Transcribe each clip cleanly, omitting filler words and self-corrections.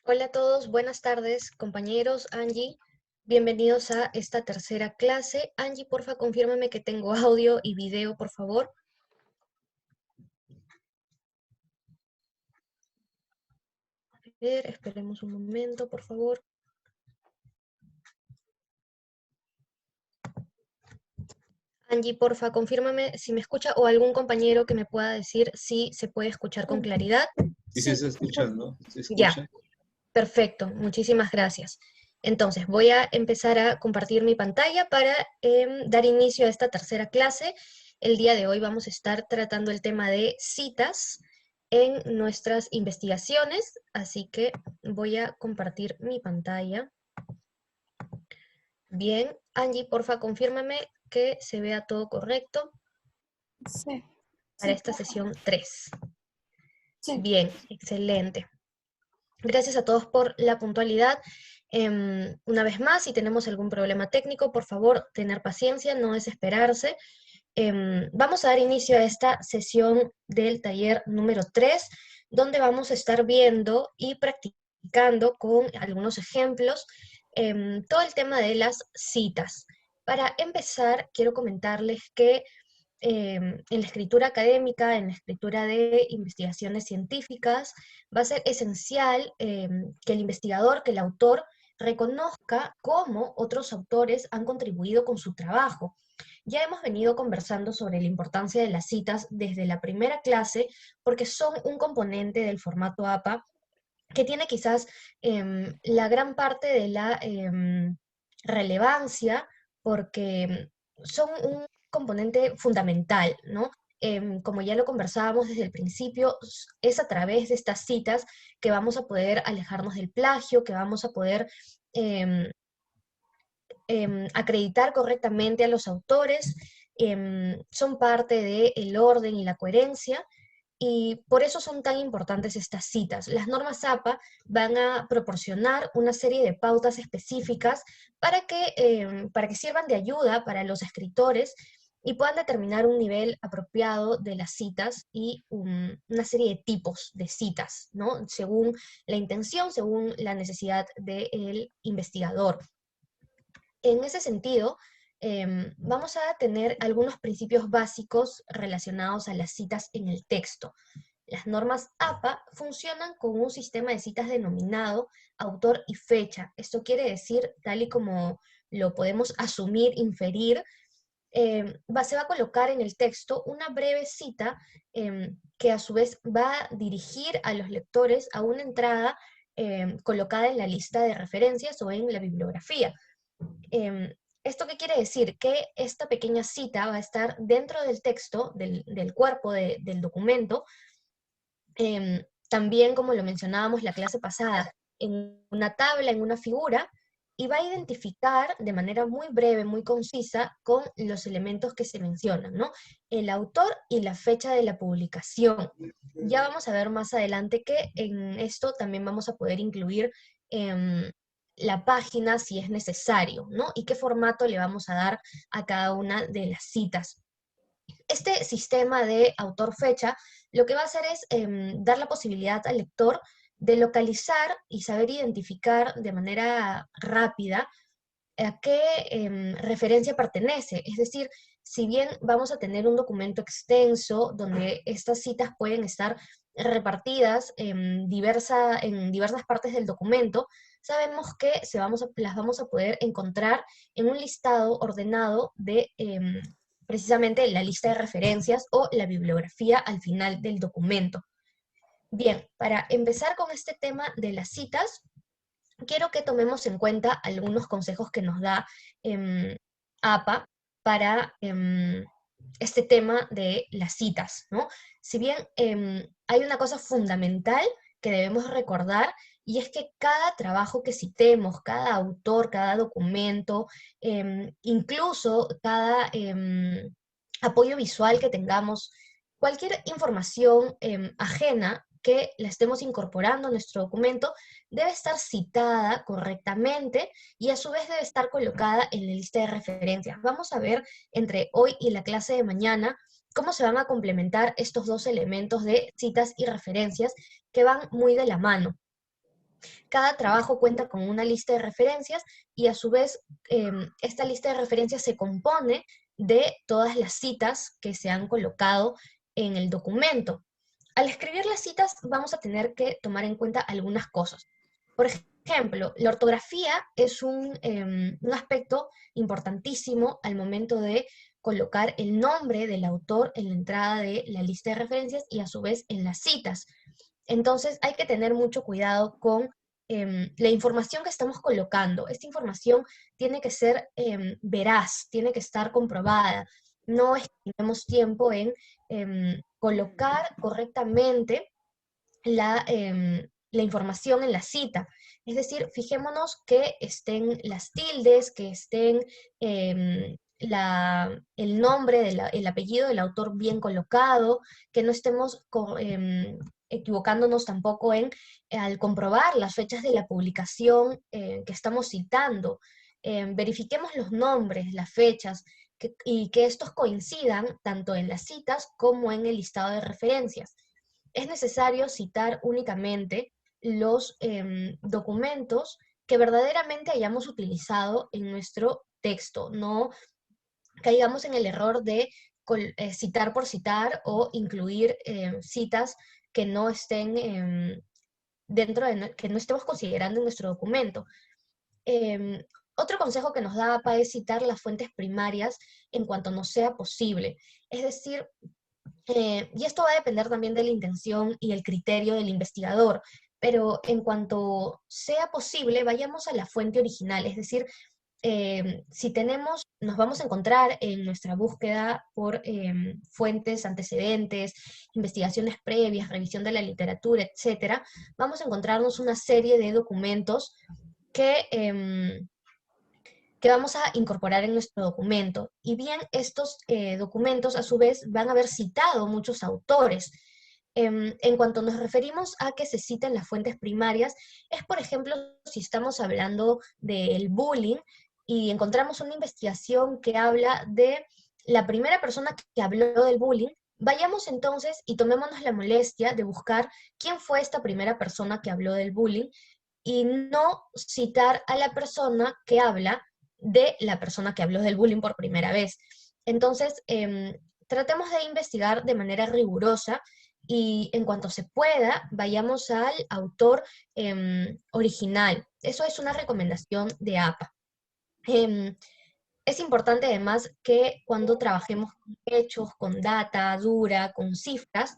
Hola a todos, buenas tardes, compañeros. Angie, bienvenidos a esta tercera clase. Angie, porfa, confírmame que tengo audio y video, por favor. A ver, esperemos un momento, por favor. Angie, porfa, confírmame si me escucha o algún compañero que me pueda decir si se puede escuchar con claridad. Sí, sí, Sí, se escucha, ¿no? Se ya, escucha. perfecto, muchísimas gracias. Entonces, voy a empezar a compartir mi pantalla para dar inicio a esta tercera clase. El día de hoy vamos a estar tratando el tema de citas en nuestras investigaciones, así que voy a compartir mi pantalla. Bien, Angie, porfa, confírmame que se vea todo correcto Sí, para sí, esta sesión 3. sí. Bien, excelente. Gracias a todos por la puntualidad. Una vez más, si tenemos algún problema técnico, por favor, tener paciencia, no desesperarse. Vamos a dar inicio a esta sesión del taller número 3, donde vamos a estar viendo y practicando con algunos ejemplos todo el tema de las citas. Para empezar, quiero comentarles que en la escritura académica, en la escritura de investigaciones científicas, va a ser esencial que el investigador, que el autor, reconozca cómo otros autores han contribuido con su trabajo. Ya hemos venido conversando sobre la importancia de las citas desde la primera clase, porque son un componente del formato APA que tiene quizás la gran parte de la relevancia, porque son un componente fundamental, ¿no? Como ya lo conversábamos desde el principio, es a través de estas citas que vamos a poder alejarnos del plagio, que vamos a poder em, acreditar correctamente a los autores, son parte del orden y la coherencia, y por eso son tan importantes estas citas. Las normas APA van a proporcionar una serie de pautas específicas para que sirvan de ayuda para los escritores y puedan determinar un nivel apropiado de las citas y una serie de tipos de citas, ¿no? Según la intención, según la necesidad del investigador. En ese sentido, vamos a tener algunos principios básicos relacionados a las citas en el texto. Las normas APA funcionan con un sistema de citas denominado autor y fecha. Esto quiere decir, tal y como lo podemos asumir, inferir, se va a colocar en el texto una breve cita que a su vez va a dirigir a los lectores a una entrada colocada en la lista de referencias o en la bibliografía. Em, ¿Esto qué quiere decir? Que esta pequeña cita va a estar dentro del texto, del cuerpo del documento, también como lo mencionábamos la clase pasada, en una tabla, en una figura, y va a identificar de manera muy breve, muy concisa, con los elementos que se mencionan, ¿no? El autor y la fecha de la publicación. Ya vamos a ver más adelante que en esto también vamos a poder incluir la página si es necesario, ¿no? Y qué formato le vamos a dar a cada una de las citas. Este sistema de autor-fecha lo que va a hacer es dar la posibilidad al lector de localizar y saber identificar de manera rápida a qué referencia pertenece. Es decir, si bien vamos a tener un documento extenso donde estas citas pueden estar repartidas en diversas partes del documento, sabemos que las vamos a poder encontrar en un listado ordenado de precisamente la lista de referencias o la bibliografía al final del documento. Bien, para empezar con este tema de las citas, quiero que tomemos en cuenta algunos consejos que nos da APA para este tema de las citas, ¿no? Si bien hay una cosa fundamental que debemos recordar, y es que cada trabajo que citemos, cada autor, cada documento, incluso cada apoyo visual que tengamos, cualquier información ajena que la estemos incorporando a nuestro documento, debe estar citada correctamente y a su vez debe estar colocada en la lista de referencias. Vamos a ver entre hoy y la clase de mañana cómo se van a complementar estos dos elementos de citas y referencias que van muy de la mano. Cada trabajo cuenta con una lista de referencias y a su vez esta lista de referencias se compone de todas las citas que se han colocado en el documento. Al escribir las citas vamos a tener que tomar en cuenta algunas cosas. Por ejemplo, la ortografía es un aspecto importantísimo al momento de colocar el nombre del autor en la entrada de la lista de referencias y a su vez en las citas. Entonces hay que tener mucho cuidado con la información que estamos colocando. Esta información tiene que ser veraz, tiene que estar comprobada. No estimemos tiempo en colocar correctamente la información en la cita. Es decir, fijémonos que estén las tildes, que estén el nombre, el apellido del autor bien colocado, que no estemos equivocándonos tampoco al comprobar las fechas de la publicación que estamos citando. Verifiquemos los nombres, las fechas, y que estos coincidan tanto en las citas como en el listado de referencias. Es necesario citar únicamente los documentos que verdaderamente hayamos utilizado en nuestro texto. No caigamos en el error de citar por citar o incluir citas que no estén que no estemos considerando en nuestro documento. Eh, Otro consejo que nos da APA es citar las fuentes primarias en cuanto nos sea posible. Es decir, y esto va a depender también de la intención y el criterio del investigador, pero en cuanto sea posible, vayamos a la fuente original, es decir, si nos vamos a encontrar en nuestra búsqueda por fuentes antecedentes, investigaciones previas, revisión de la literatura, etcétera, vamos a encontrarnos una serie de documentos que vamos a incorporar en nuestro documento. Y bien, estos documentos a su vez van a haber citado muchos autores. En cuanto nos referimos a que se citen las fuentes primarias, es por ejemplo si estamos hablando del bullying y encontramos una investigación que habla de la primera persona que habló del bullying, vayamos entonces y tomémonos la molestia de buscar quién fue esta primera persona que habló del bullying y no citar a la persona que habla de la persona que habló del bullying por primera vez. Entonces, tratemos de investigar de manera rigurosa y en cuanto se pueda, vayamos al autor original. Eso es una recomendación de APA. Es importante además que cuando trabajemos con hechos, con data dura, con cifras,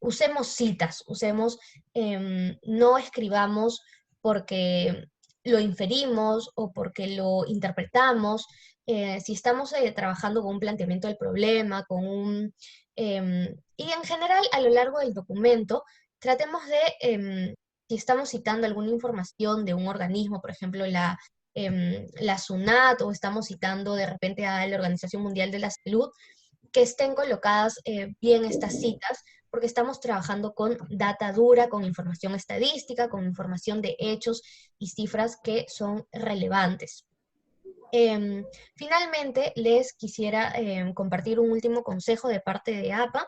usemos citas, no escribamos porque lo inferimos o porque lo interpretamos. Si estamos trabajando con un planteamiento del problema, y en general a lo largo del documento, tratemos de, si estamos citando alguna información de un organismo, por ejemplo, la SUNAT o estamos citando de repente a la Organización Mundial de la Salud, que estén colocadas bien estas citas, porque estamos trabajando con data dura, con información estadística, con información de hechos y cifras que son relevantes. Finalmente, les quisiera compartir un último consejo de parte de APA,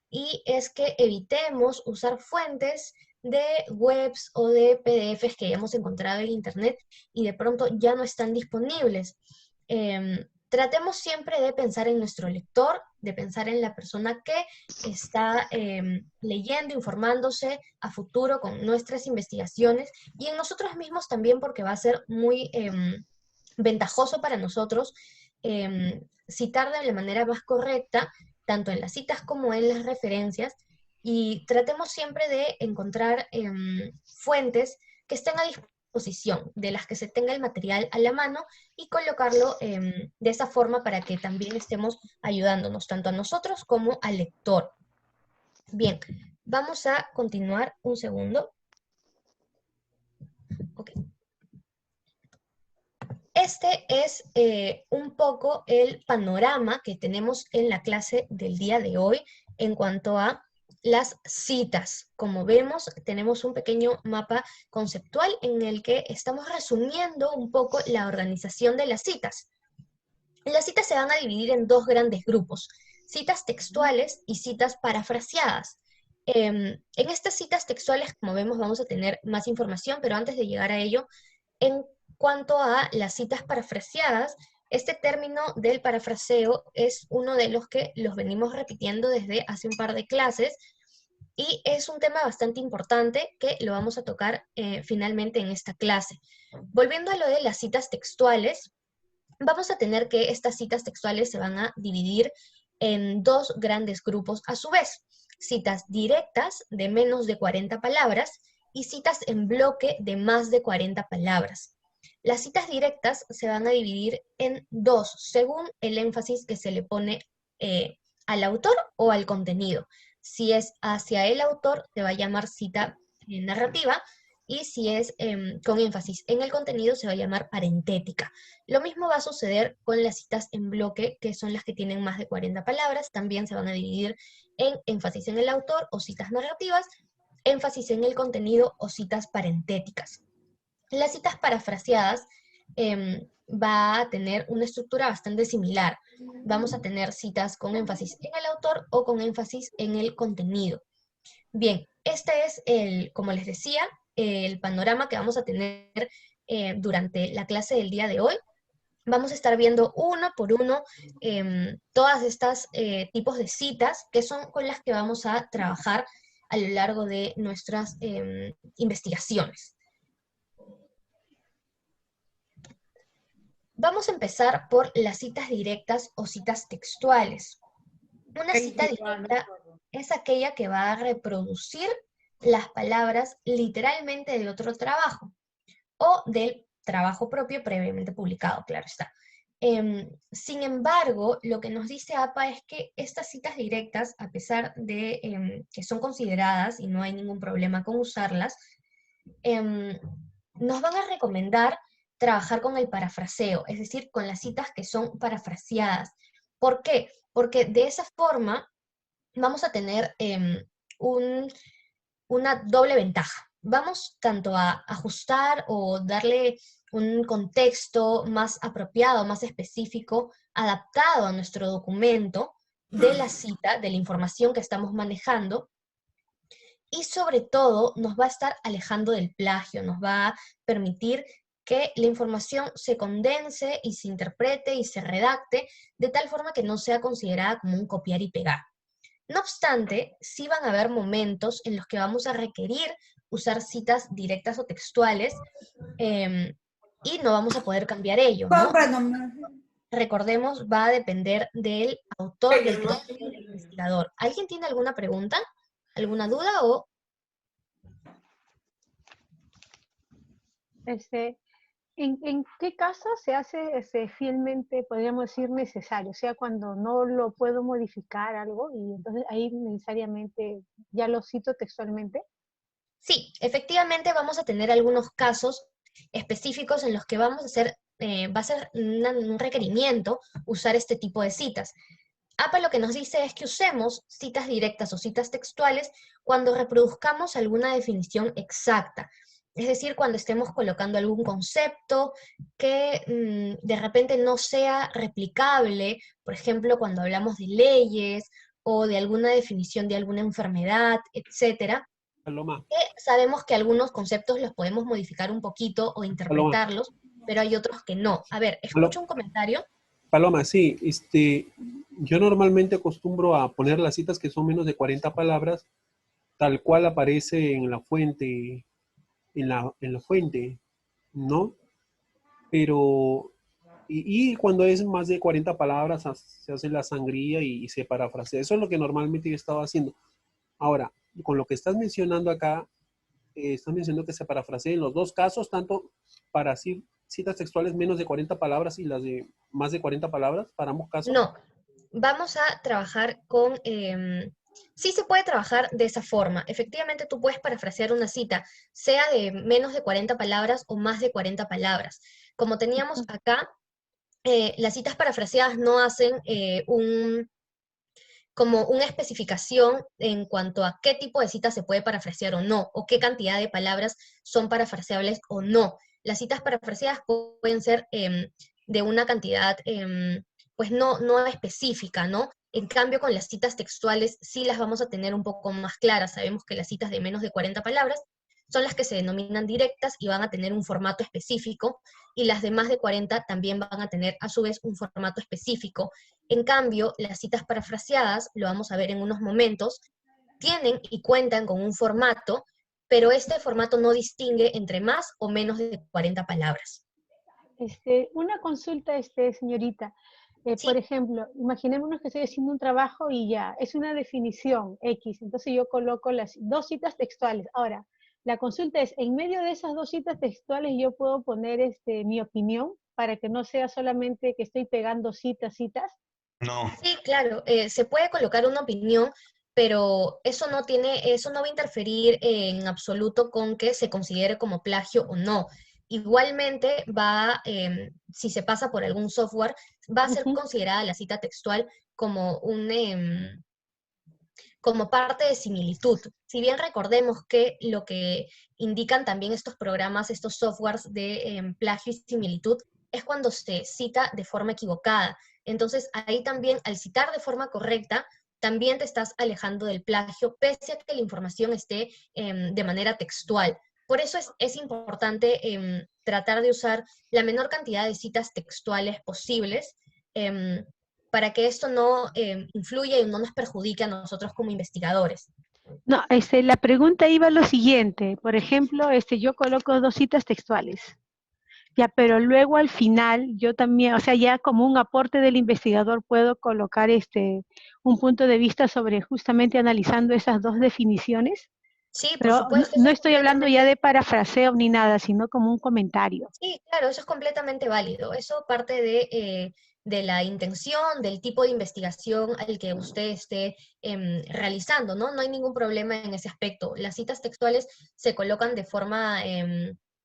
y es que evitemos usar fuentes de webs o de PDFs que hayamos encontrado en Internet y de pronto ya no están disponibles. Tratemos siempre de pensar en nuestro lector, de pensar en la persona que está leyendo, informándose a futuro con nuestras investigaciones y en nosotros mismos también, porque va a ser muy ventajoso para nosotros citar de la manera más correcta, tanto en las citas como en las referencias, y tratemos siempre de encontrar fuentes que estén a disposición, de las que se tenga el material a la mano, y colocarlo de esa forma para que también estemos ayudándonos tanto a nosotros como al lector. Bien, vamos a continuar un segundo. Ok. Este es un poco el panorama que tenemos en la clase del día de hoy en cuanto a las citas. Como vemos, tenemos un pequeño mapa conceptual en el que estamos resumiendo un poco la organización de las citas. Las citas se van a dividir en dos grandes grupos: citas textuales y citas parafraseadas. En estas citas textuales, como vemos, vamos a tener más información, pero antes de llegar a ello, en cuanto a las citas parafraseadas, este término del parafraseo es uno de los que los venimos repitiendo desde hace un par de clases, y es un tema bastante importante que lo vamos a tocar finalmente en esta clase. Volviendo a lo de las citas textuales, vamos a tener que estas citas textuales se van a dividir en dos grandes grupos a su vez: citas directas de menos de 40 palabras y citas en bloque de más de 40 palabras. Las citas directas se van a dividir en dos, según el énfasis que se le pone al autor o al contenido. Si es hacia el autor, se va a llamar cita narrativa, y si es con énfasis en el contenido, se va a llamar parentética. Lo mismo va a suceder con las citas en bloque, que son las que tienen más de 40 palabras. También se van a dividir en énfasis en el autor o citas narrativas, énfasis en el contenido o citas parentéticas. Las citas parafraseadas va a tener una estructura bastante similar. Vamos a tener citas con énfasis en el autor o con énfasis en el contenido. Bien, este es como les decía, el panorama que vamos a tener durante la clase del día de hoy. Vamos a estar viendo uno por uno todas estas tipos de citas, que son con las que vamos a trabajar a lo largo de nuestras investigaciones. Vamos a empezar por las citas directas o citas textuales. Una cita directa es aquella que va a reproducir las palabras literalmente de otro trabajo o del trabajo propio previamente publicado, claro está. Sin embargo, lo que nos dice APA es que estas citas directas, a pesar de que son consideradas y no hay ningún problema con usarlas, nos van a recomendar trabajar con el parafraseo, es decir, con las citas que son parafraseadas. ¿Por qué? Porque de esa forma vamos a tener una doble ventaja. Vamos tanto a ajustar o darle un contexto más apropiado, más específico, adaptado a nuestro documento de la cita, de la información que estamos manejando, y sobre todo nos va a estar alejando del plagio, nos va a permitir que la información se condense y se interprete y se redacte de tal forma que no sea considerada como un copiar y pegar. No obstante, sí van a haber momentos en los que vamos a requerir usar citas directas o textuales y no vamos a poder cambiar ello, ¿no? Recordemos, va a depender del autor, del criterio del investigador. ¿Alguien tiene alguna pregunta? ¿Alguna duda? O ¿En qué caso se hace fielmente, podríamos decir, necesario? O sea, cuando no lo puedo modificar algo y entonces ahí necesariamente ya lo cito textualmente. sí, efectivamente vamos a tener algunos casos específicos en los que vamos a hacer, va a ser un requerimiento usar este tipo de citas. APA lo que nos dice es que usemos citas directas o citas textuales cuando reproduzcamos alguna definición exacta. Es decir, cuando estemos colocando algún concepto que de repente no sea replicable, por ejemplo, cuando hablamos de leyes o de alguna definición de alguna enfermedad, etcétera. Paloma, Sabemos que algunos conceptos los podemos modificar un poquito o interpretarlos, pero hay otros que no. A ver, escucho un comentario. Paloma, sí, yo normalmente acostumbro a poner las citas que son menos de 40 palabras, tal cual aparece en la fuente, en la fuente, ¿no? Pero, y cuando es más de 40 palabras, se hace la sangría y se parafrasea. Eso es lo que normalmente yo estaba haciendo. Ahora, con lo que estás mencionando acá, estás mencionando que se parafrasea en los dos casos, tanto para citas textuales menos de 40 palabras y las de más de 40 palabras, para ambos casos. No, vamos a trabajar con... sí se puede trabajar de esa forma. Efectivamente, tú puedes parafrasear una cita, sea de menos de 40 palabras o más de 40 palabras. Como teníamos acá, las citas parafraseadas no hacen como una especificación en cuanto a qué tipo de cita se puede parafrasear o no, o qué cantidad de palabras son parafraseables o no. Las citas parafraseadas pueden ser de una cantidad pues no específica, ¿no? En cambio, con las citas textuales sí las vamos a tener un poco más claras. Sabemos que las citas de menos de 40 palabras son las que se denominan directas y van a tener un formato específico, y las de más de 40 también van a tener a su vez un formato específico. En cambio, las citas parafraseadas, lo vamos a ver en unos momentos, tienen y cuentan con un formato, pero este formato no distingue entre más o menos de 40 palabras. Una consulta, señorita. Por Sí, ejemplo, imaginémonos que estoy haciendo un trabajo y ya, es una definición X, entonces yo coloco las 2 citas textuales. Ahora, la consulta es, en medio de esas 2 citas textuales yo puedo poner mi opinión para que no sea solamente que estoy pegando citas. No, sí, claro, se puede colocar una opinión, pero eso no va a interferir en absoluto con que se considere como plagio o no. Igualmente si se pasa por algún software, va a ser Ujú. considerada la cita textual como como parte de similitud. Si bien recordemos que lo que indican también estos programas, estos softwares de plagio y similitud, es cuando se cita de forma equivocada. Entonces, ahí también, al citar de forma correcta, también te estás alejando del plagio, pese a que la información esté de manera textual. Por eso es importante tratar de usar la menor cantidad de citas textuales posibles, em, para que esto no influya y no nos perjudique a nosotros como investigadores. No, la pregunta iba a lo siguiente. Por ejemplo, yo coloco 2 citas textuales. Ya, pero luego al final yo también, o sea, ya como un aporte del investigador puedo colocar un punto de vista sobre justamente analizando esas 2 definiciones, Sí, por pero no, supuesto, eso no es estoy hablando ya completamente, de parafraseo ni nada, sino como un comentario. sí, claro, eso es completamente válido. Eso parte de la intención, del tipo de investigación al que usted esté realizando, ¿no? No hay ningún problema en ese aspecto. Las citas textuales se colocan de forma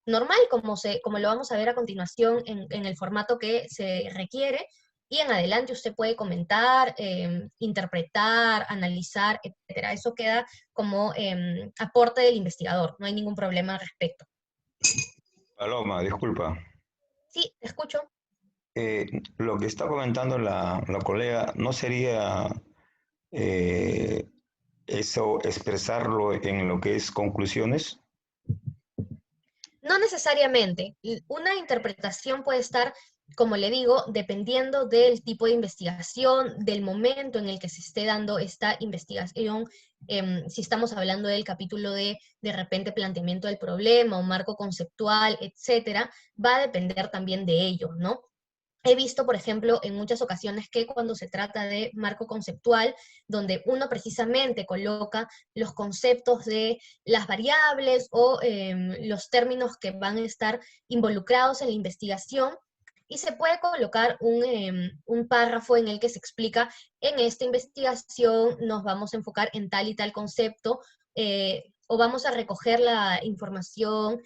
normal, como lo vamos a ver a continuación en el formato que se requiere, y en adelante usted puede comentar, interpretar, analizar, etcétera. Eso queda como aporte del investigador, no hay ningún problema al respecto. Paloma, disculpa. Sí, te escucho. Lo que está comentando la colega, ¿no sería eh, eso expresarlo en lo que es conclusiones? No necesariamente. Una interpretación puede estar, como le digo, dependiendo del tipo de investigación, del momento en el que se esté dando esta investigación. Si estamos hablando del capítulo de repente planteamiento del problema, o marco conceptual, etcétera, va a depender también de ello, ¿no? He visto, por ejemplo, en muchas ocasiones que cuando se trata de marco conceptual, donde uno precisamente coloca los conceptos de las variables o los términos que van a estar involucrados en la investigación, y se puede colocar un párrafo en el que se explica, en esta investigación nos vamos a enfocar en tal y tal concepto, o vamos a recoger la información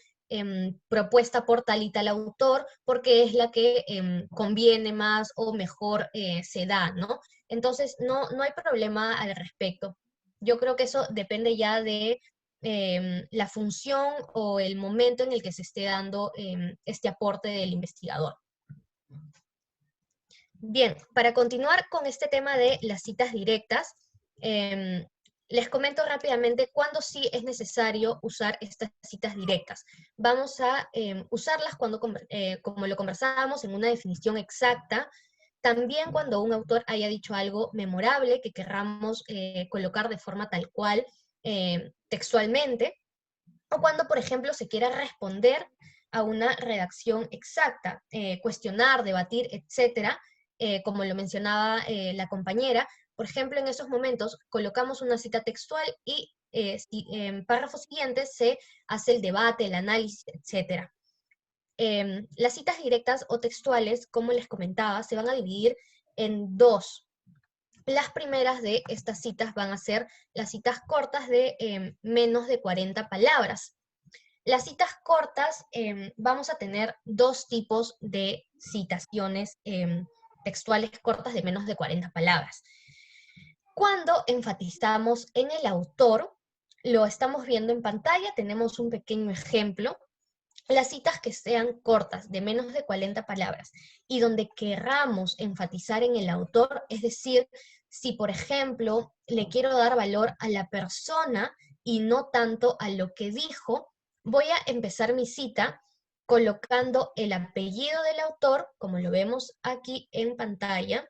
propuesta por tal y tal autor, porque es la que conviene más o mejor se da, ¿no? Entonces, no hay problema al respecto. Yo creo que eso depende ya de la función o el momento en el que se esté dando este aporte del investigador. Bien, para continuar con este tema de las citas directas, les comento rápidamente cuándo sí es necesario usar estas citas directas. Vamos a usarlas cuando, como lo conversábamos, en una definición exacta, también cuando un autor haya dicho algo memorable que querramos colocar de forma tal cual textualmente, o cuando, por ejemplo, se quiera responder a una redacción exacta, cuestionar, debatir, etcétera, como lo mencionaba la compañera. Por ejemplo, en esos momentos colocamos una cita textual y en párrafos siguientes se hace el debate, el análisis, etcétera. Las citas directas o textuales, como les comentaba, se van a dividir en dos. Las primeras de estas citas van a ser las citas cortas de menos de 40 palabras. Las citas cortas, vamos a tener dos tipos de citaciones textuales cortas de menos de 40 palabras. Cuando enfatizamos en el autor, lo estamos viendo en pantalla, tenemos un pequeño ejemplo. las citas que sean cortas, de menos de 40 palabras, y donde querramos enfatizar en el autor, es decir, si por ejemplo le quiero dar valor a la persona y no tanto a lo que dijo, voy a empezar mi cita colocando el apellido del autor, como lo vemos aquí en pantalla,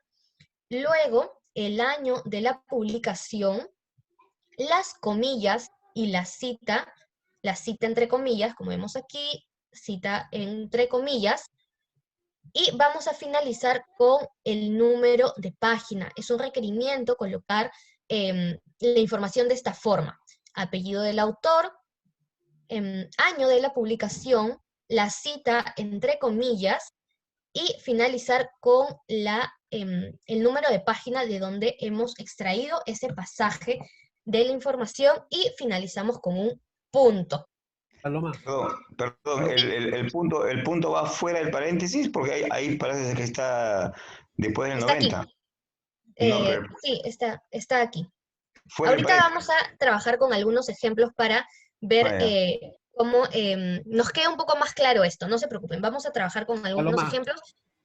luego el año de la publicación, las comillas y la cita entre comillas, como vemos aquí, cita entre comillas, y vamos a finalizar con el número de página. Es un requerimiento colocar la información de esta forma: apellido del autor, año de la publicación, la cita entre comillas, y finalizar con el número de página de donde hemos extraído ese pasaje de la información, y finalizamos con un punto. Paloma, Perdón, el punto va fuera del paréntesis porque ahí parece que está después del Está aquí. 90. No, pero Sí, está aquí. fuera del Ahorita paréntesis. vamos a trabajar con algunos ejemplos para ver Ah, ya. cómo nos queda un poco más claro esto. No se preocupen, vamos a trabajar con algunos Paloma, ejemplos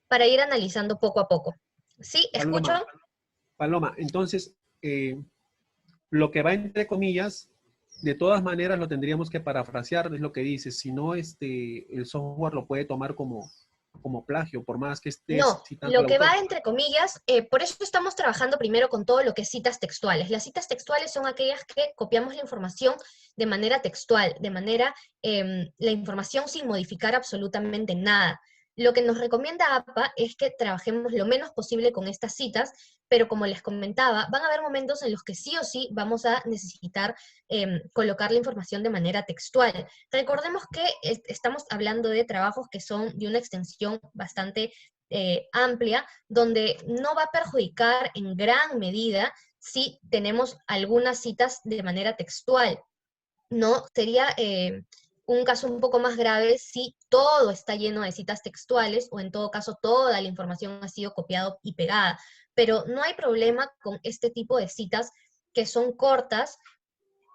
para ir analizando poco a poco. ¿Sí? ¿Escucho? Paloma. Entonces, lo que va entre comillas, de todas maneras lo tendríamos que parafrasear, es lo que dices. Si no, el software lo puede tomar como plagio, por más que estés No, citando lo al que autor. va entre comillas, por eso estamos trabajando primero con todo lo que es citas textuales. Las citas textuales son aquellas que copiamos la información de manera textual, de manera, la información sin modificar absolutamente nada. Lo que nos recomienda APA es que trabajemos lo menos posible con estas citas, pero como les comentaba, van a haber momentos en los que sí o sí vamos a necesitar colocar la información de manera textual. Recordemos que estamos hablando de trabajos que son de una extensión bastante amplia, donde no va a perjudicar en gran medida si tenemos algunas citas de manera textual. No, sería un caso un poco más grave si todo está lleno de citas textuales, o en todo caso toda la información ha sido copiada y pegada. Pero no hay problema con este tipo de citas que son cortas,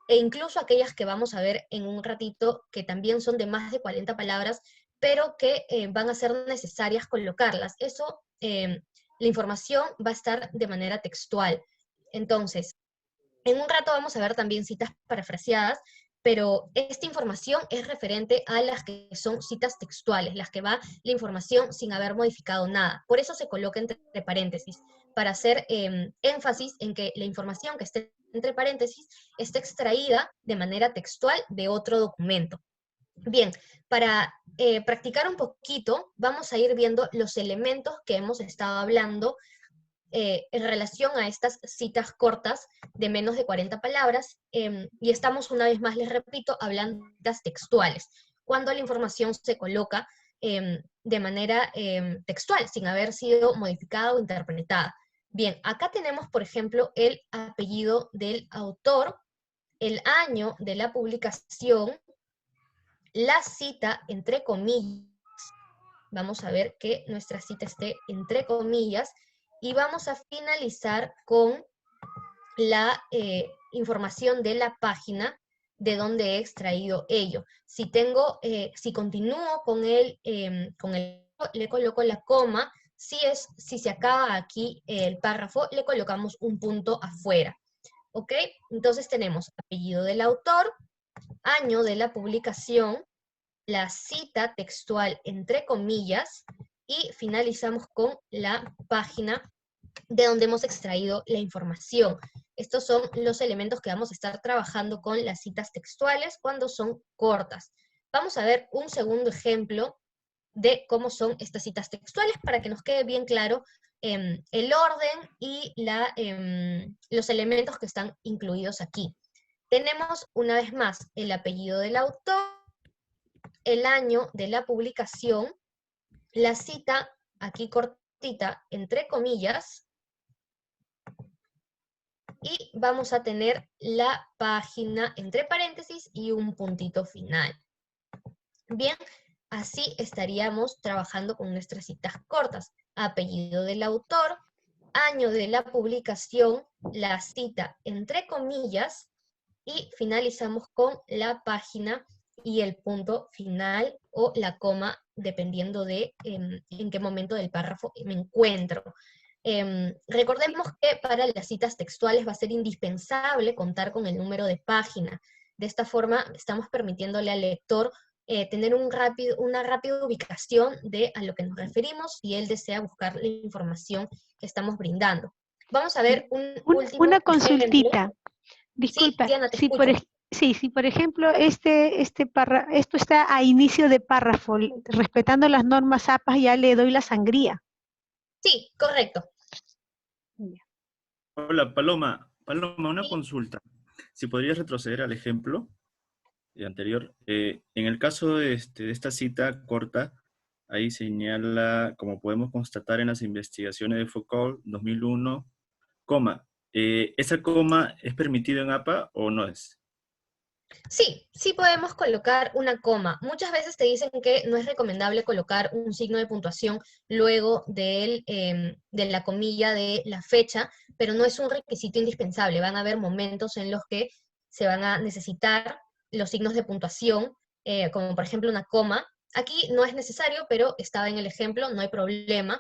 e incluso aquellas que vamos a ver en un ratito, que también son de más de 40 palabras, pero que van a ser necesarias colocarlas. Eso, la información va a estar de manera textual. Entonces, en un rato vamos a ver también citas parafraseadas, pero esta información es referente a las que son citas textuales, las que va la información sin haber modificado nada. Por eso se coloca entre paréntesis, para hacer énfasis en que la información que esté entre paréntesis está extraída de manera textual de otro documento. Bien, para practicar un poquito, vamos a ir viendo los elementos que hemos estado hablando en relación a estas citas cortas de menos de 40 palabras, y estamos, una vez más les repito, hablando de citas textuales, cuando la información se coloca de manera textual, sin haber sido modificada o interpretada. Bien, acá tenemos, por ejemplo, el apellido del autor, el año de la publicación, la cita entre comillas. Vamos a ver que nuestra cita esté entre comillas, y vamos a finalizar con la información de la página de donde he extraído ello. Si continúo con le coloco la coma. Si se acaba aquí el párrafo, le colocamos un punto afuera. ¿Ok? Entonces tenemos apellido del autor, año de la publicación, la cita textual entre comillas, y finalizamos con la página de donde hemos extraído la información. Estos son los elementos que vamos a estar trabajando con las citas textuales cuando son cortas. Vamos a ver un segundo ejemplo de cómo son estas citas textuales para que nos quede bien claro el orden y los elementos que están incluidos aquí. Tenemos una vez más el apellido del autor, el año de la publicación, la cita aquí cortita entre comillas, y vamos a tener la página entre paréntesis y un puntito final. Bien, así estaríamos trabajando con nuestras citas cortas: apellido del autor, año de la publicación, la cita entre comillas, y finalizamos con la página y el punto final o la coma, dependiendo de en qué momento del párrafo me encuentro. Recordemos que para las citas textuales va a ser indispensable contar con el número de página. De esta forma estamos permitiéndole al lector tener una rápida ubicación de a lo que nos referimos si él desea buscar la información que estamos brindando. Vamos a ver un último Una ejemplo. consultita. Sí, Disculpa, Diana, te si escucho. si por ejemplo esto está a inicio de párrafo, respetando las normas APA, ya le doy la sangría. Sí, correcto. Hola, Paloma. Paloma, una Sí. consulta. Si podrías retroceder al ejemplo anterior. En el caso de esta cita corta, ahí señala, como podemos constatar en las investigaciones de Foucault 2001, coma. ¿Esa coma es permitido en APA o no es? Sí, sí podemos colocar una coma. Muchas veces te dicen que no es recomendable colocar un signo de puntuación luego de la comilla de la fecha, pero no es un requisito indispensable. Van a haber momentos en los que se van a necesitar los signos de puntuación, como por ejemplo una coma. Aquí no es necesario, pero estaba en el ejemplo, no hay problema.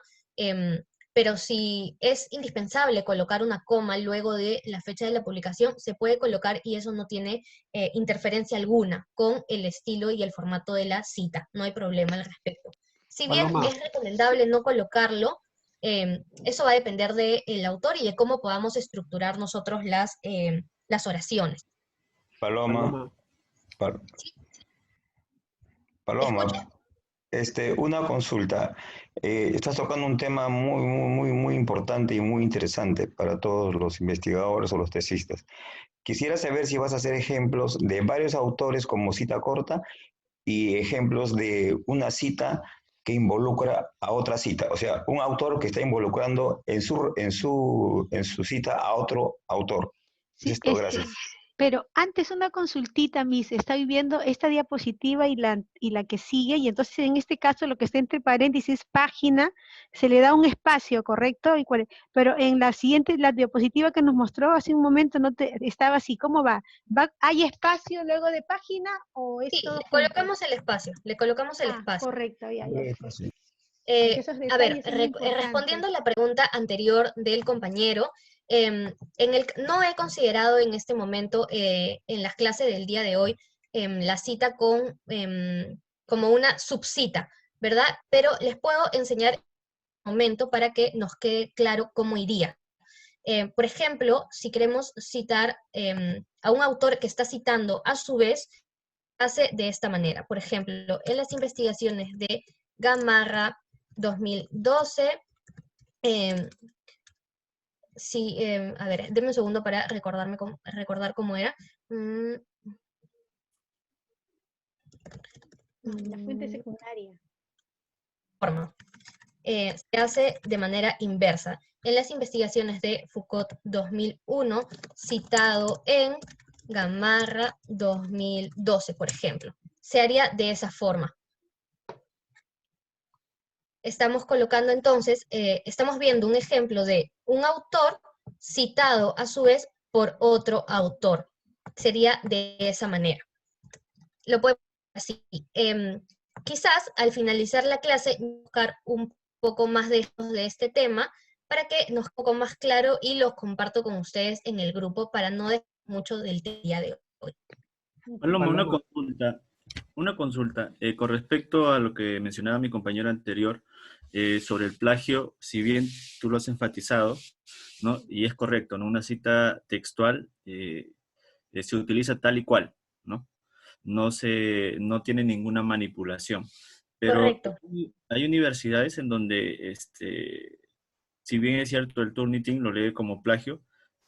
Pero si es indispensable colocar una coma luego de la fecha de la publicación, se puede colocar y eso no tiene interferencia alguna con el estilo y el formato de la cita. No hay problema al respecto. Si bien Paloma, es recomendable no colocarlo, eso va a depender del autor y de cómo podamos estructurar nosotros las oraciones. Paloma, Paloma, Pa- ¿Te escucho? Paloma, una consulta. Estás tocando un tema muy importante y muy interesante para todos los investigadores o los tesistas. Quisiera saber si vas a hacer ejemplos de varios autores como cita corta y ejemplos de una cita que involucra a otra cita. O sea, un autor que está involucrando en su cita a otro autor. Sí, Es todo, gracias. pero antes una consultita, Miss, estoy viendo esta diapositiva y la que sigue, y entonces en este caso lo que está entre paréntesis, página, se le da un espacio, ¿correcto? Pero en la siguiente, la diapositiva que nos mostró hace un momento, estaba así, ¿cómo va? ¿Hay espacio luego de página o es Sí, todo le junto? colocamos el espacio, le colocamos el espacio. Correcto, ya. Porque esos A ver, detalles son importantes. respondiendo a la pregunta anterior del compañero, no he considerado en este momento, en las clases del día de hoy, la cita como una subcita, ¿verdad? Pero les puedo enseñar un momento para que nos quede claro cómo iría. Por ejemplo, si queremos citar a un autor que está citando a su vez, hace de esta manera. Por ejemplo, en las investigaciones de Gamarra 2012, a ver, denme un segundo para recordar cómo era. La fuente secundaria. Forma. Se hace de manera inversa. En las investigaciones de Foucault 2001, citado en Gamarra 2012, por ejemplo. Se haría de esa forma. Estamos colocando entonces, estamos viendo un ejemplo de un autor citado a su vez por otro autor. Sería de esa manera. Lo podemos hacer así. Quizás al finalizar la clase buscar un poco más de este tema para que nos quede un poco más claro y los comparto con ustedes en el grupo para no dejar mucho del día de hoy. Paloma, Paloma. una consulta. Con respecto a lo que mencionaba mi compañero anterior sobre el plagio, si bien tú lo has enfatizado, ¿no? Y es correcto, ¿no? Una cita textual se utiliza tal y cual, ¿no? No tiene ninguna manipulación. Pero Correcto. hay universidades en donde, si bien es cierto, el Turnitin lo lee como plagio,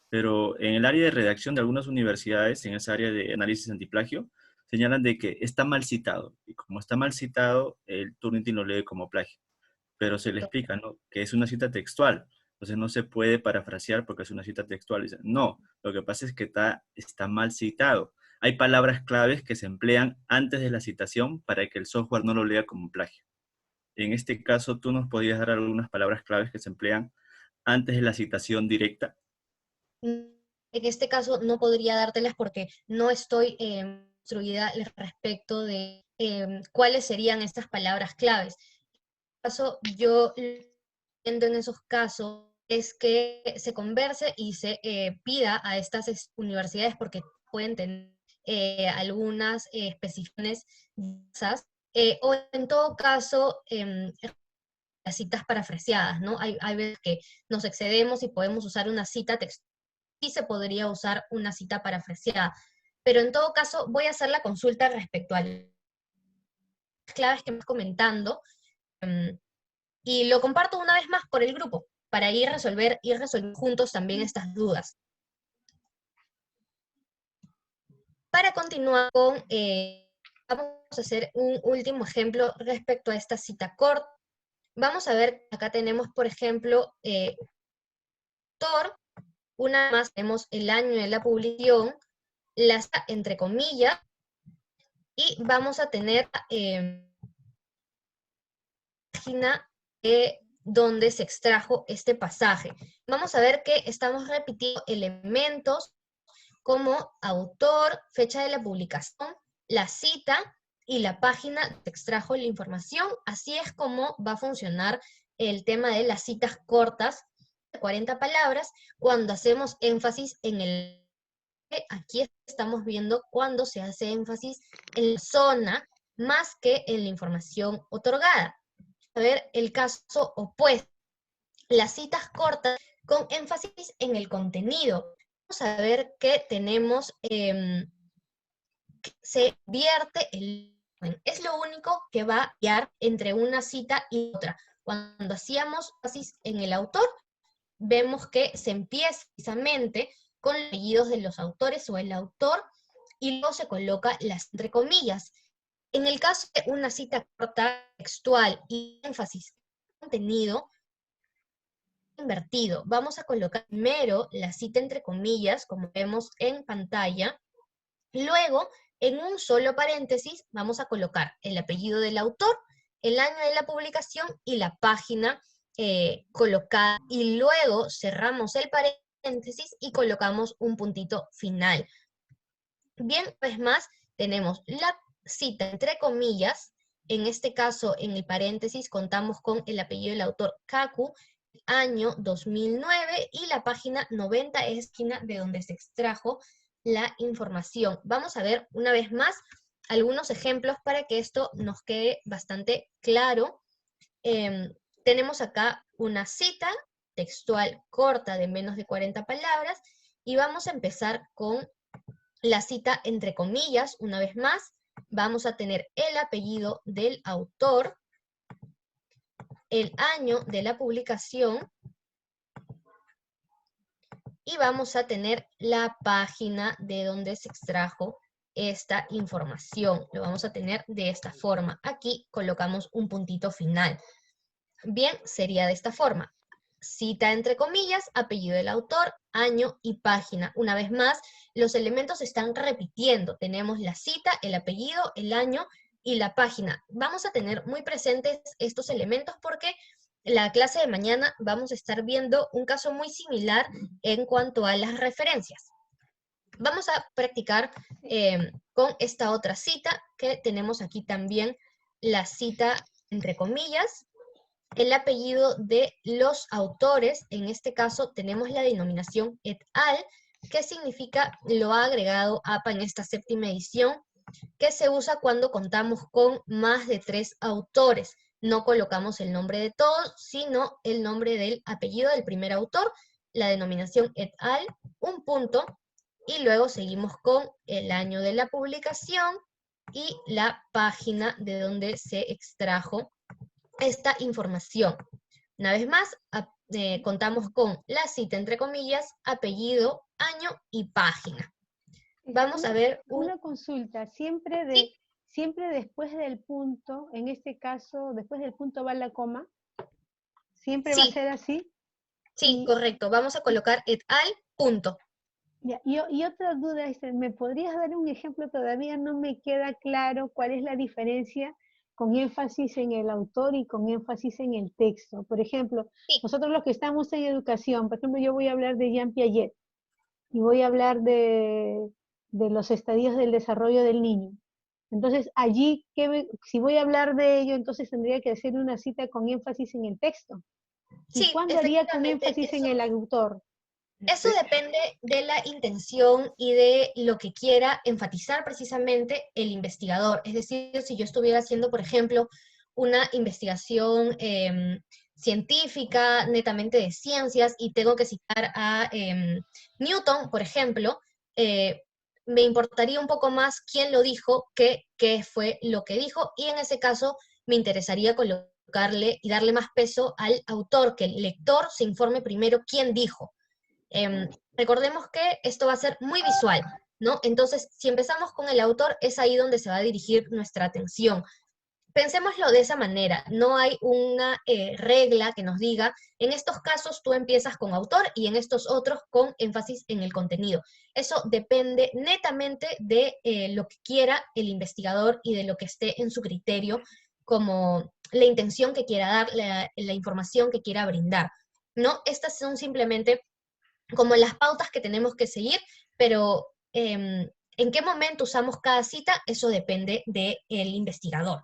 pero en el área de redacción de algunas universidades, en esa área de análisis antiplagio, señalan de que está mal citado. Y como está mal citado, el Turnitin lo lee como plagio. Pero se le explica, ¿no? Que es una cita textual. Entonces no se puede parafrasear porque es una cita textual. Dicen, no, lo que pasa es que está mal citado. Hay palabras claves que se emplean antes de la citación para que el software no lo lea como plagio. En este caso, ¿tú nos podrías dar algunas palabras claves que se emplean antes de la citación directa? En este caso no podría dártelas porque no estoy construida respecto de cuáles serían estas palabras claves. En este caso, yo viendo en esos casos es que se converse y se pida a estas universidades, porque pueden tener algunas especificaciones diversas, o en todo caso, las citas parafraseadas, ¿no? Hay veces que nos excedemos y podemos usar una cita textual, y se podría usar una cita parafraseada. Pero en todo caso, voy a hacer la consulta respecto a las claves que me estás comentando, y lo comparto una vez más por el grupo, para ir resolver juntos también estas dudas. Para continuar con, vamos a hacer un último ejemplo respecto a esta cita corta. Vamos a ver, acá tenemos, por ejemplo, autor, una más tenemos el año de la publicación, la cita entre comillas, y vamos a tener página donde se extrajo este pasaje. Vamos a ver que estamos repitiendo elementos como autor, fecha de la publicación, la cita y la página donde se extrajo la información. Así es como va a funcionar el tema de las citas cortas de 40 palabras cuando hacemos énfasis en el... Aquí estamos viendo cuando se hace énfasis en la zona más que en la información otorgada. A ver el caso opuesto, las citas cortas con énfasis en el contenido. Vamos a ver que tenemos, que se vierte el orden. Es lo único que va a variar entre una cita y otra. Cuando hacíamos énfasis en el autor, vemos que se empieza precisamente con los apellidos de los autores o el autor, y luego se coloca las entre comillas. En el caso de una cita corta textual y énfasis en contenido, invertido. Vamos a colocar primero la cita entre comillas, como vemos en pantalla. Luego, en un solo paréntesis, vamos a colocar el apellido del autor, el año de la publicación y la página colocada. Y luego cerramos el paréntesis y colocamos un puntito final. Bien, pues más, tenemos la cita entre comillas. En este caso, en el paréntesis, contamos con el apellido del autor Kaku, año 2009, y la página 90 es la página de donde se extrajo la información. Vamos a ver una vez más algunos ejemplos para que esto nos quede bastante claro. Tenemos acá una cita textual corta de menos de 40 palabras, y vamos a empezar con la cita entre comillas. Una vez más, vamos a tener el apellido del autor, el año de la publicación, y vamos a tener la página de donde se extrajo esta información. Lo vamos a tener de esta forma. Aquí colocamos un puntito final. Bien, sería de esta forma. Cita entre comillas, apellido del autor, año y página. Una vez más, los elementos se están repitiendo. Tenemos la cita, el apellido, el año y la página. Vamos a tener muy presentes estos elementos porque la clase de mañana vamos a estar viendo un caso muy similar en cuanto a las referencias. Vamos a practicar con esta otra cita que tenemos aquí también, la cita entre comillas, el apellido de los autores. En este caso tenemos la denominación et al, que significa lo ha agregado APA en esta 7ª edición, que se usa cuando contamos con más de 3 autores. No colocamos el nombre de todos, sino el nombre del apellido del primer autor, la denominación et al, un punto, y luego seguimos con el año de la publicación y la página de donde se extrajo esta información. Una vez más, contamos con la cita entre comillas, apellido, año y página. Vamos a ver una consulta, siempre después del punto, en este caso, después del punto va la coma, ¿siempre va a ser así? Sí, correcto. Vamos a colocar et al, punto. Ya, y otra duda es, ¿me podrías dar un ejemplo? Todavía no me queda claro cuál es la diferencia con énfasis en el autor y con énfasis en el texto. Por ejemplo, nosotros los que estamos en educación, por ejemplo, yo voy a hablar de Jean Piaget, y voy a hablar de de los estadios del desarrollo del niño. Entonces, allí, si voy a hablar de ello, entonces tendría que hacer una cita con énfasis en el texto. ¿Y Sí, cuándo haría con efectivamente, énfasis en el autor? eso depende de la intención y de lo que quiera enfatizar precisamente el investigador. Es decir, si yo estuviera haciendo, por ejemplo, una investigación científica, netamente de ciencias, y tengo que citar a Newton, por ejemplo, me importaría un poco más quién lo dijo que qué fue lo que dijo, y en ese caso me interesaría colocarle y darle más peso al autor, que el lector se informe primero quién dijo. Recordemos que esto va a ser muy visual, ¿no? Entonces, si empezamos con el autor, es ahí donde se va a dirigir nuestra atención. Pensémoslo de esa manera, no hay una regla que nos diga, en estos casos tú empiezas con autor y en estos otros con énfasis en el contenido. Eso depende netamente de lo que quiera el investigador y de lo que esté en su criterio, como la intención que quiera dar, la información que quiera brindar, ¿no? Estas son simplemente como las pautas que tenemos que seguir, pero en qué momento usamos cada cita, eso depende del investigador.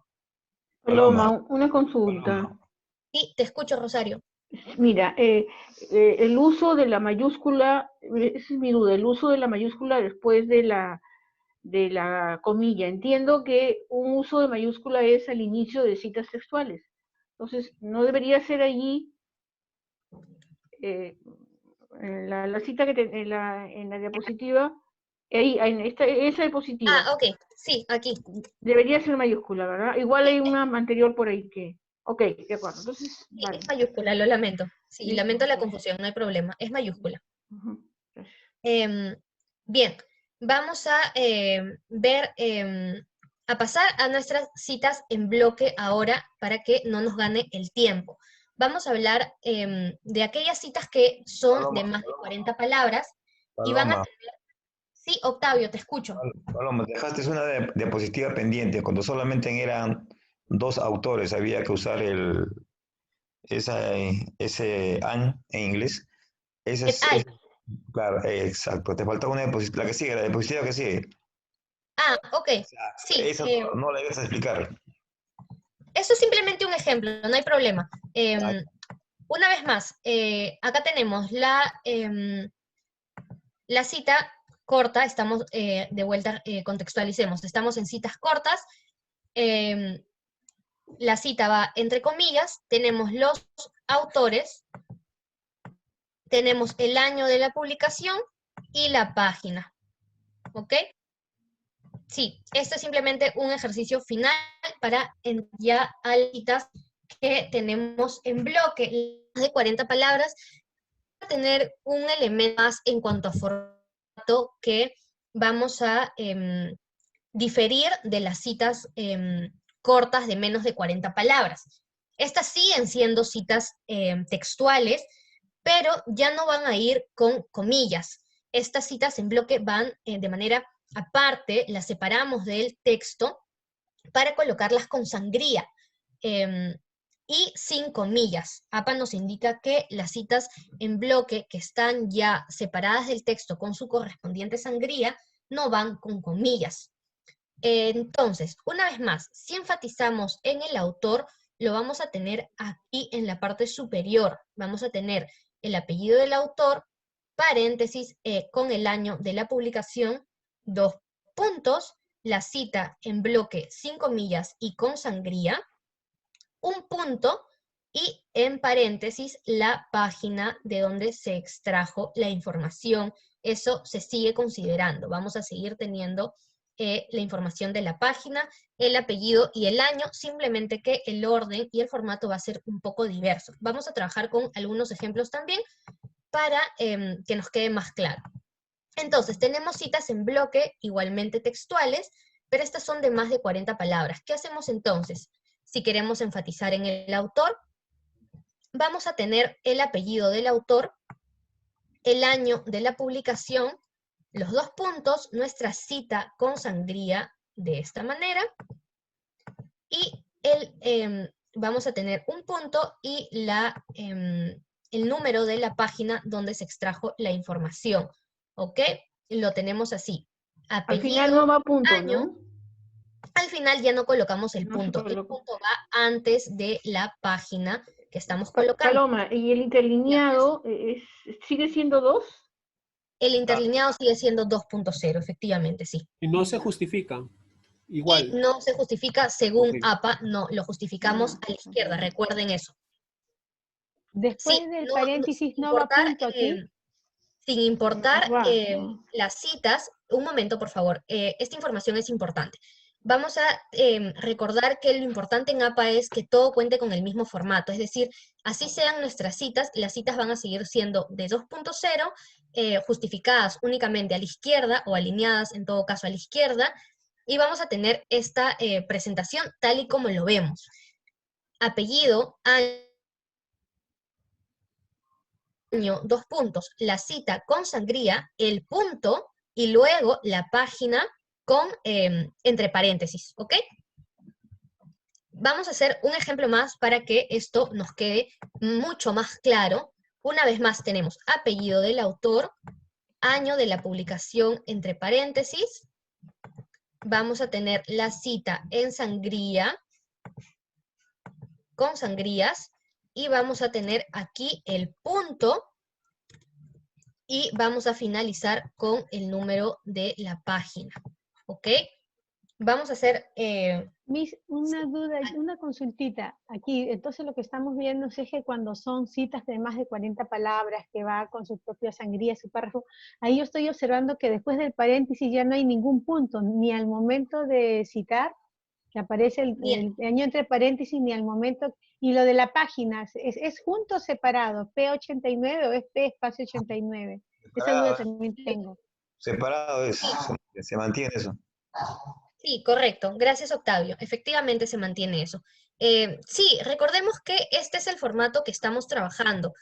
Paloma, una consulta. Sí, te escucho, Rosario. Mira, el uso de la mayúscula, esa es mi duda, el uso de la mayúscula después de la comilla. Entiendo que un uso de mayúscula es al inicio de citas textuales. Entonces, no debería ser allí la cita en la diapositiva, ahí, en esa diapositiva. Ah, ok, sí, aquí. Debería ser mayúscula, ¿verdad? Igual hay una anterior por ahí que... Ok, de acuerdo, entonces... Sí, Vale. es mayúscula, lo lamento. Sí, Listo, lamento la gracias. confusión, no hay problema, es mayúscula. Gracias. Bien, vamos a a pasar a nuestras citas en bloque ahora para que no nos gane el tiempo. Vamos a hablar de aquellas citas que son de más de 40 palabras y van a Paloma, tener... Sí, Octavio, te escucho. Paloma, dejaste una diapositiva pendiente cuando solamente eran dos autores, había que usar ese an en inglés. Ese El al. claro, exacto. Te falta una diapositiva, la que sigue, la diapositiva que sigue. Ah, ok. Sí, Esa no la ibas a explicar. eso es simplemente un ejemplo, no hay problema. Una vez más, acá tenemos la cita corta, estamos de vuelta, contextualicemos, estamos en citas cortas, la cita va entre comillas, tenemos los autores, tenemos el año de la publicación y la página, ¿ok? Sí, esto es simplemente un ejercicio final para ya a las citas que tenemos en bloque, más de 40 palabras, tener un elemento más en cuanto a formato que vamos a diferir de las citas cortas de menos de 40 palabras. Estas siguen siendo citas textuales, pero ya no van a ir con comillas. Estas citas en bloque van de manera aparte, las separamos del texto para colocarlas con sangría. Y sin comillas. APA nos indica que las citas en bloque que están ya separadas del texto con su correspondiente sangría no van con comillas. Entonces, una vez más, si enfatizamos en el autor, lo vamos a tener aquí en la parte superior. Vamos a tener el apellido del autor, paréntesis, con el año de la publicación, 2 puntos, la cita en bloque sin comillas y con sangría, un punto y en paréntesis la página de donde se extrajo la información. Eso se sigue considerando. Vamos a seguir teniendo la información de la página, el apellido y el año, simplemente que el orden y el formato va a ser un poco diverso. Vamos a trabajar con algunos ejemplos también para que nos quede más claro. Entonces, tenemos citas en bloque igualmente textuales, pero estas son de más de 40 palabras. ¿Qué hacemos entonces? Si queremos enfatizar en el autor, vamos a tener el apellido del autor, el año de la publicación, los 2 puntos, nuestra cita con sangría de esta manera, y vamos a tener un punto y el número de la página donde se extrajo la información, ¿ok? Lo tenemos así. Al final apellido, no va punto, año. ¿no? Al final ya no colocamos el No se punto. El coloca. punto va antes de la página que estamos colocando. Paloma, ¿y el interlineado sigue siendo 2? El interlineado sigue siendo 2.0, efectivamente, sí. Y no se justifica. Y Igual. no se justifica según Ok. APA, no, lo justificamos No, a la izquierda, recuerden eso. Después Sí, del no, paréntesis sin no va importar, punto aquí. sin importar va. las citas, un momento por favor, esta información es importante. Vamos a recordar que lo importante en APA es que todo cuente con el mismo formato, es decir, así sean nuestras citas, las citas van a seguir siendo de 2.0, justificadas únicamente a la izquierda o alineadas en todo caso a la izquierda, y vamos a tener esta presentación tal y como lo vemos. Apellido, año, 2 puntos, la cita con sangría, el punto y luego la página con entre paréntesis, ¿ok? Vamos a hacer un ejemplo más para que esto nos quede mucho más claro. Una vez más tenemos apellido del autor, año de la publicación entre paréntesis, vamos a tener la cita en sangría, con sangrías, y vamos a tener aquí el punto, y vamos a finalizar con el número de la página, ¿ok? Vamos a hacer... Miss, una duda, una consultita. Aquí, entonces lo que estamos viendo es que cuando son citas de más de 40 palabras, que va con su propia sangría, su párrafo, ahí yo estoy observando que después del paréntesis ya no hay ningún punto, ni al momento de citar, que aparece el año entre paréntesis, ni al momento, y lo de la página, ¿es junto o separado? ¿P89 o es P espacio 89? Esa duda también tengo. Separado es, se mantiene eso. Sí, correcto. Gracias, Octavio. Efectivamente se mantiene eso. Sí, recordemos que este es el formato que estamos trabajando.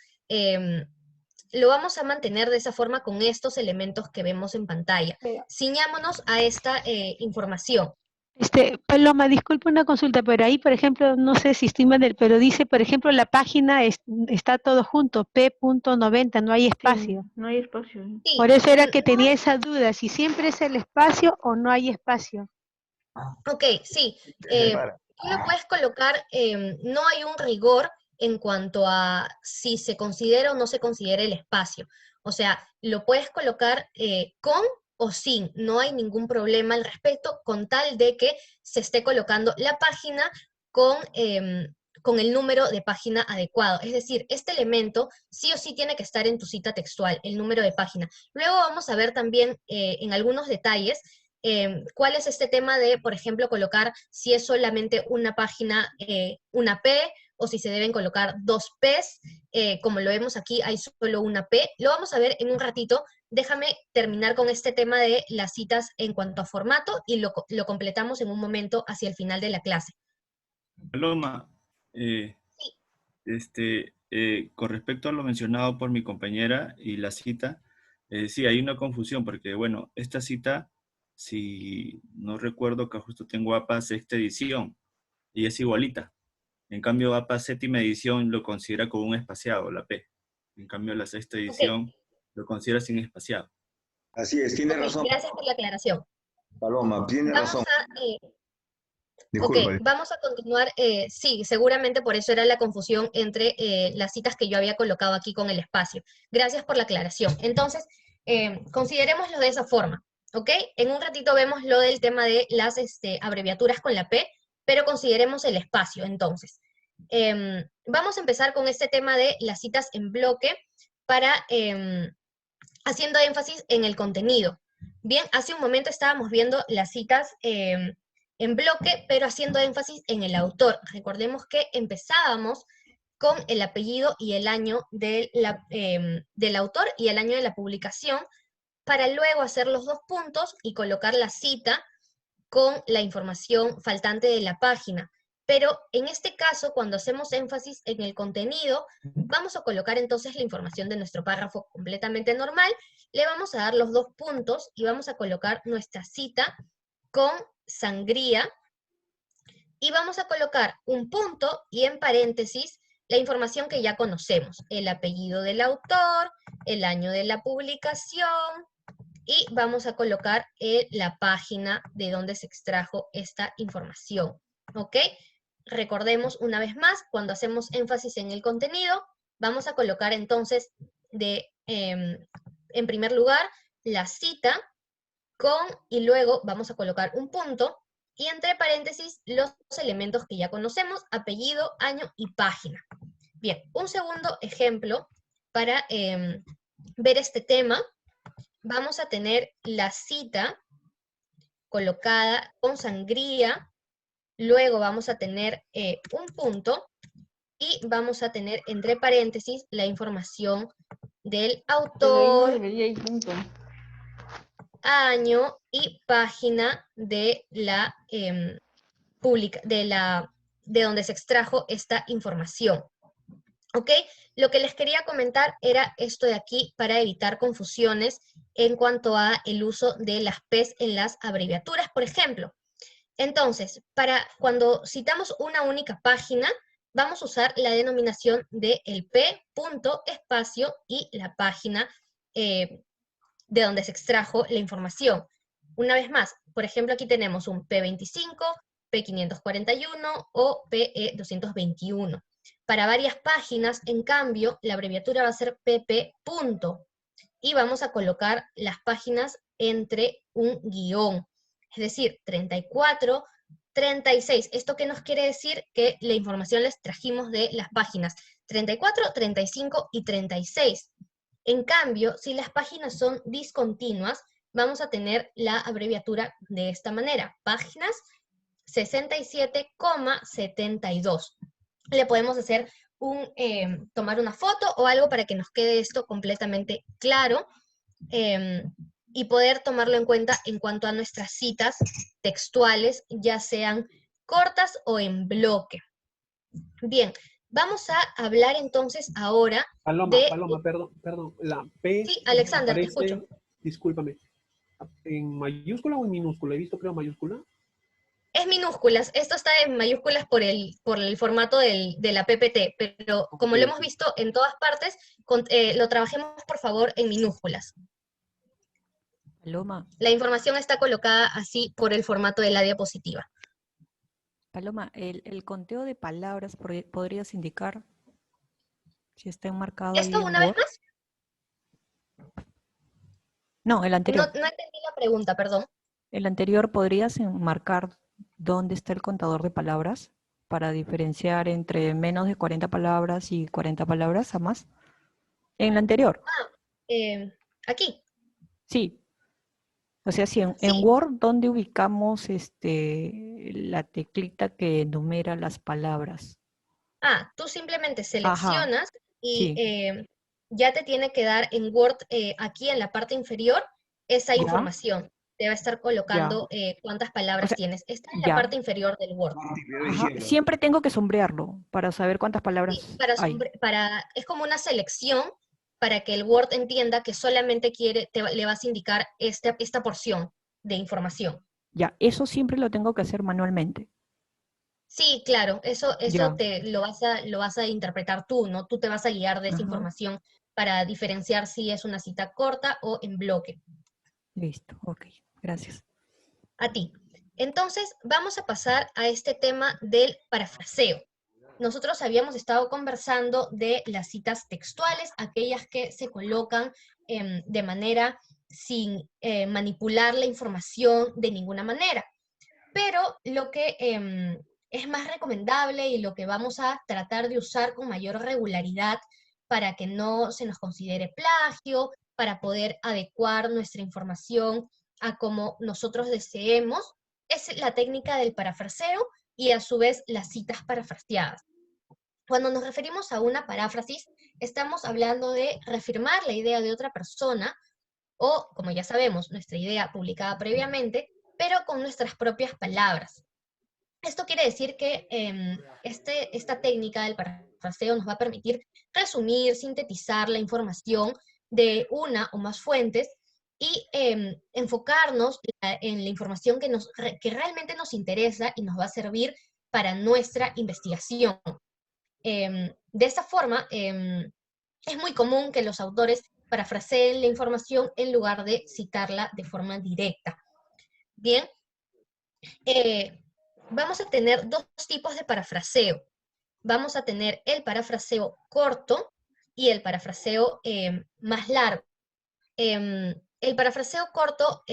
Lo vamos a mantener de esa forma con estos elementos que vemos en pantalla. Pero, Ciñámonos a esta información. Paloma, disculpa una consulta, pero ahí, por ejemplo, no sé si estoy mal, pero dice, por ejemplo, la página está todo junto, P.90, no hay espacio. Sí, no hay espacio. Sí, Por eso era que no tenía hay- esa duda, si siempre es el espacio o no hay espacio. ok, sí. Se separa. Tú lo puedes colocar, no hay un rigor en cuanto a si se considera o no se considera el espacio. O sea, lo puedes colocar con o sin, no hay ningún problema al respecto, con tal de que se esté colocando la página con el número de página adecuado. Es decir, este elemento sí o sí tiene que estar en tu cita textual, el número de página. Luego vamos a ver también en algunos detalles cuál es este tema de, por ejemplo, colocar si es solamente una página, una P, o si se deben colocar 2 Ps, como lo vemos aquí, hay solo una P. Lo vamos a ver en un ratito. Déjame terminar con este tema de las citas en cuanto a formato y lo completamos en un momento hacia el final de la clase. Paloma, con respecto a lo mencionado por mi compañera y la cita, sí, hay una confusión porque, bueno, esta cita, si no recuerdo que justo tengo APA sexta edición y es igualita. En cambio, APA séptima edición lo considera como un espaciado, la P. En cambio, la sexta edición lo considera sin espaciado. Así es, tiene Ok, razón, gracias por la aclaración. Paloma, tiene Vamos razón. a... Disculpa. Ok, vamos a continuar. Sí, seguramente por eso era la confusión entre las citas que yo había colocado aquí con el espacio. Gracias por la aclaración. Entonces, considerémoslo de esa forma, ¿ok? En un ratito vemos lo del tema de las abreviaturas con la P, pero consideremos el espacio, entonces. Vamos a empezar con este tema de las citas en bloque para haciendo énfasis en el contenido. Bien, hace un momento estábamos viendo las citas en bloque, pero haciendo énfasis en el autor. Recordemos que empezábamos con el apellido y el año del autor y el año de la publicación, para luego hacer los 2 puntos y colocar la cita con la información faltante de la página. Pero en este caso, cuando hacemos énfasis en el contenido, vamos a colocar entonces la información de nuestro párrafo completamente normal, le vamos a dar los 2 puntos y vamos a colocar nuestra cita con sangría, y vamos a colocar un punto y en paréntesis la información que ya conocemos, el apellido del autor, el año de la publicación, y vamos a colocar la página de donde se extrajo esta información, ¿ok? Recordemos una vez más, cuando hacemos énfasis en el contenido, vamos a colocar entonces en primer lugar la cita y luego vamos a colocar un punto y entre paréntesis los elementos que ya conocemos, apellido, año y página. Bien, un segundo ejemplo para ver este tema. Vamos a tener la cita colocada con sangría, luego vamos a tener un punto y vamos a tener entre paréntesis la información del Pero ahí no autor, debería ir punto. año y página de de donde se extrajo esta información. ¿Ok? Lo que les quería comentar era esto de aquí para evitar confusiones en cuanto a el uso de las P's en las abreviaturas, por ejemplo. Entonces, cuando citamos una única página, vamos a usar la denominación de el P, punto, espacio y la página de donde se extrajo la información. Una vez más, por ejemplo, aquí tenemos un P25, P541 o PE221. Para varias páginas, en cambio, la abreviatura va a ser PP punto. Y vamos a colocar las páginas entre un guión. Es decir, 34, 36. ¿Esto qué nos quiere decir? Que la información les trajimos de las páginas 34, 35 y 36. En cambio, si las páginas son discontinuas, vamos a tener la abreviatura de esta manera. Páginas 67,72. Le podemos hacer tomar una foto o algo para que nos quede esto completamente claro y poder tomarlo en cuenta en cuanto a nuestras citas textuales, ya sean cortas o en bloque. Bien, vamos a hablar entonces ahora Paloma, perdón. La P Sí, Alexander, te aparece, escucho. discúlpame, ¿en mayúscula o en minúscula? He visto creo mayúscula. Es minúsculas, esto está en mayúsculas por el formato de la PPT, pero como lo hemos visto en todas partes, lo trabajemos por favor en minúsculas. Paloma, La información está colocada así por el formato de la diapositiva. Paloma, el conteo de palabras podrías indicar si está enmarcado ahí ¿Esto en una vez Word. más? No, el No anterior. entendí la pregunta, perdón. El anterior podrías enmarcar dónde está el contador de palabras para diferenciar entre menos de 40 palabras y 40 palabras a más. En el anterior. Aquí. Sí. O sea, si en Sí. Word, ¿dónde ubicamos la teclita que enumera las palabras? Tú simplemente seleccionas y Sí. ya te tiene que dar en Word, aquí en la parte inferior, esa ¿Ya? información. Te va a estar colocando cuántas O palabras sea, tienes. Está en la ya. parte inferior del Word. Ajá. Siempre tengo que sombrearlo para saber cuántas Sí, palabras hay. es como una selección para que el Word entienda que solamente le vas a indicar esta porción de información. Ya, eso siempre lo tengo que hacer manualmente. Sí, claro, eso Ya. lo vas a interpretar tú, ¿no? Tú te vas a guiar de esa Ajá. información para diferenciar si es una cita corta o en bloque. Listo, ok, gracias. A ti. Entonces, vamos a pasar a este tema del parafraseo. Nosotros habíamos estado conversando de las citas textuales, aquellas que se colocan de manera sin manipular la información de ninguna manera. Pero lo que es más recomendable y lo que vamos a tratar de usar con mayor regularidad para que no se nos considere plagio, para poder adecuar nuestra información a como nosotros deseemos, es la técnica del parafraseo y a su vez las citas parafraseadas. Cuando nos referimos a una paráfrasis, estamos hablando de reafirmar la idea de otra persona o, como ya sabemos, nuestra idea publicada previamente, pero con nuestras propias palabras. Esto quiere decir que esta técnica del parafraseo nos va a permitir resumir, sintetizar la información de una o más fuentes y enfocarnos en la información que realmente nos interesa y nos va a servir para nuestra investigación. De esta forma, es muy común que los autores parafraseen la información en lugar de citarla de forma directa. Bien, vamos a tener dos tipos de parafraseo. Vamos a tener el parafraseo corto y el parafraseo más largo. El parafraseo corto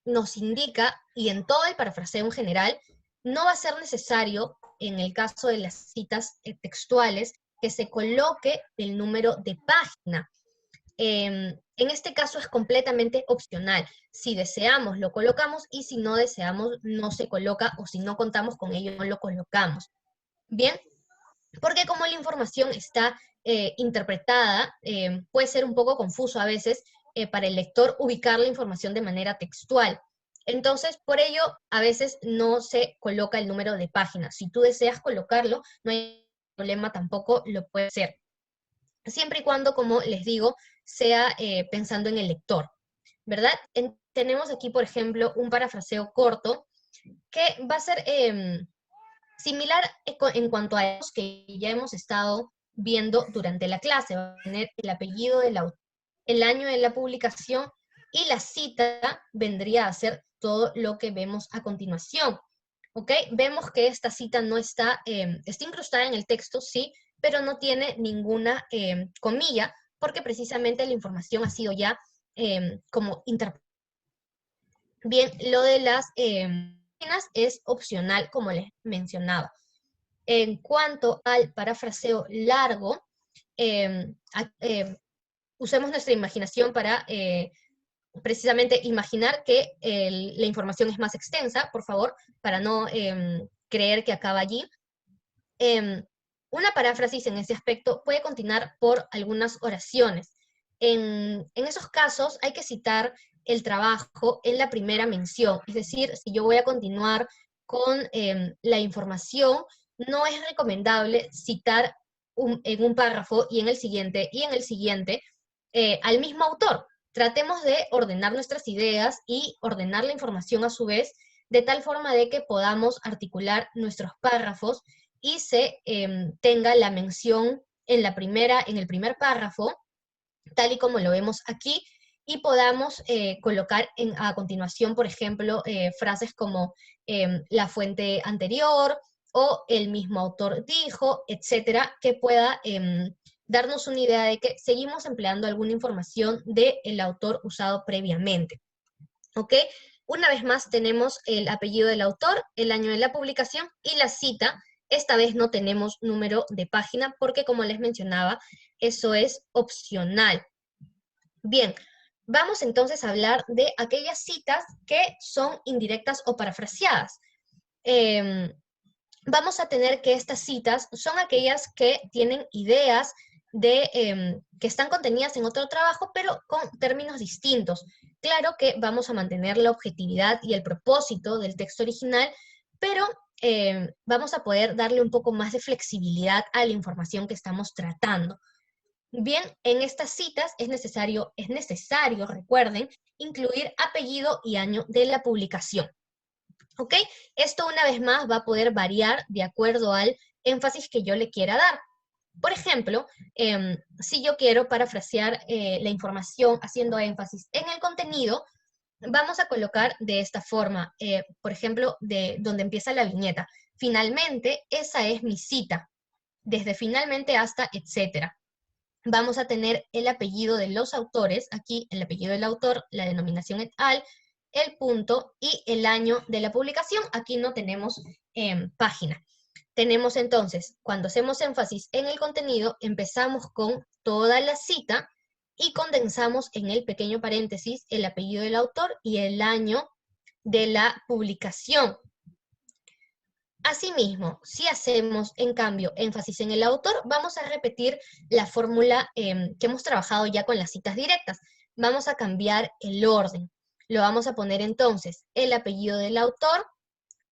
nos indica, y en todo el parafraseo en general, no va a ser necesario, en el caso de las citas textuales, que se coloque el número de página. En este caso es completamente opcional. Si deseamos, lo colocamos, y si no deseamos, no se coloca, o si no contamos con ello, no lo colocamos. Bien, porque como la información está interpretada, puede ser un poco confuso a veces para el lector ubicar la información de manera textual. Entonces, por ello, a veces no se coloca el número de página. Si tú deseas colocarlo, no hay problema, tampoco lo puede hacer. Siempre y cuando, como les digo, sea pensando en el lector, ¿verdad? Tenemos aquí, por ejemplo, un parafraseo corto que va a ser similar en cuanto a los que ya hemos estado viendo durante la clase. Va a tener el apellido del autor, el año de la publicación, y la cita vendría a ser todo lo que vemos a continuación. ¿Ok? Vemos que esta cita no está, está incrustada en el texto, sí, pero no tiene ninguna comilla, porque precisamente la información ha sido ya como interpretada. Bien, lo de las es opcional, como les mencionaba. En cuanto al parafraseo largo, usemos nuestra imaginación para precisamente imaginar que la información es más extensa, por favor, para no creer que acaba allí. Una paráfrasis en ese aspecto puede continuar por algunas oraciones. En esos casos hay que citar el trabajo en la primera mención, es decir, si yo voy a continuar con la información, no es recomendable citar en un párrafo y en el siguiente al mismo autor. Tratemos de ordenar nuestras ideas y ordenar la información a su vez, de tal forma de que podamos articular nuestros párrafos y se tenga la mención en el primer párrafo, tal y como lo vemos aquí, y podamos colocar a continuación, por ejemplo, frases como la fuente anterior, o el mismo autor dijo, etcétera, que pueda darnos una idea de que seguimos empleando alguna información del autor usado previamente. ¿Ok? Una vez más tenemos el apellido del autor, el año de la publicación y la cita. Esta vez no tenemos número de página porque, como les mencionaba, eso es opcional. Bien, vamos entonces a hablar de aquellas citas que son indirectas o parafraseadas. Vamos a tener que estas citas son aquellas que tienen ideas que están contenidas en otro trabajo, pero con términos distintos. Claro que vamos a mantener la objetividad y el propósito del texto original, pero vamos a poder darle un poco más de flexibilidad a la información que estamos tratando. Bien, en estas citas es necesario, recuerden, incluir apellido y año de la publicación. ¿Ok? Esto una vez más va a poder variar de acuerdo al énfasis que yo le quiera dar. Por ejemplo, si yo quiero parafrasear la información haciendo énfasis en el contenido, vamos a colocar de esta forma, por ejemplo, de donde empieza la viñeta. Finalmente, esa es mi cita, desde finalmente hasta etcétera. Vamos a tener el apellido de los autores, aquí el apellido del autor, la denominación et al, el punto y el año de la publicación. Aquí no tenemos página. Tenemos entonces, cuando hacemos énfasis en el contenido, empezamos con toda la cita y condensamos en el pequeño paréntesis el apellido del autor y el año de la publicación. Asimismo, si hacemos, en cambio, énfasis en el autor, vamos a repetir la fórmula que hemos trabajado ya con las citas directas. Vamos a cambiar el orden. Lo vamos a poner entonces el apellido del autor,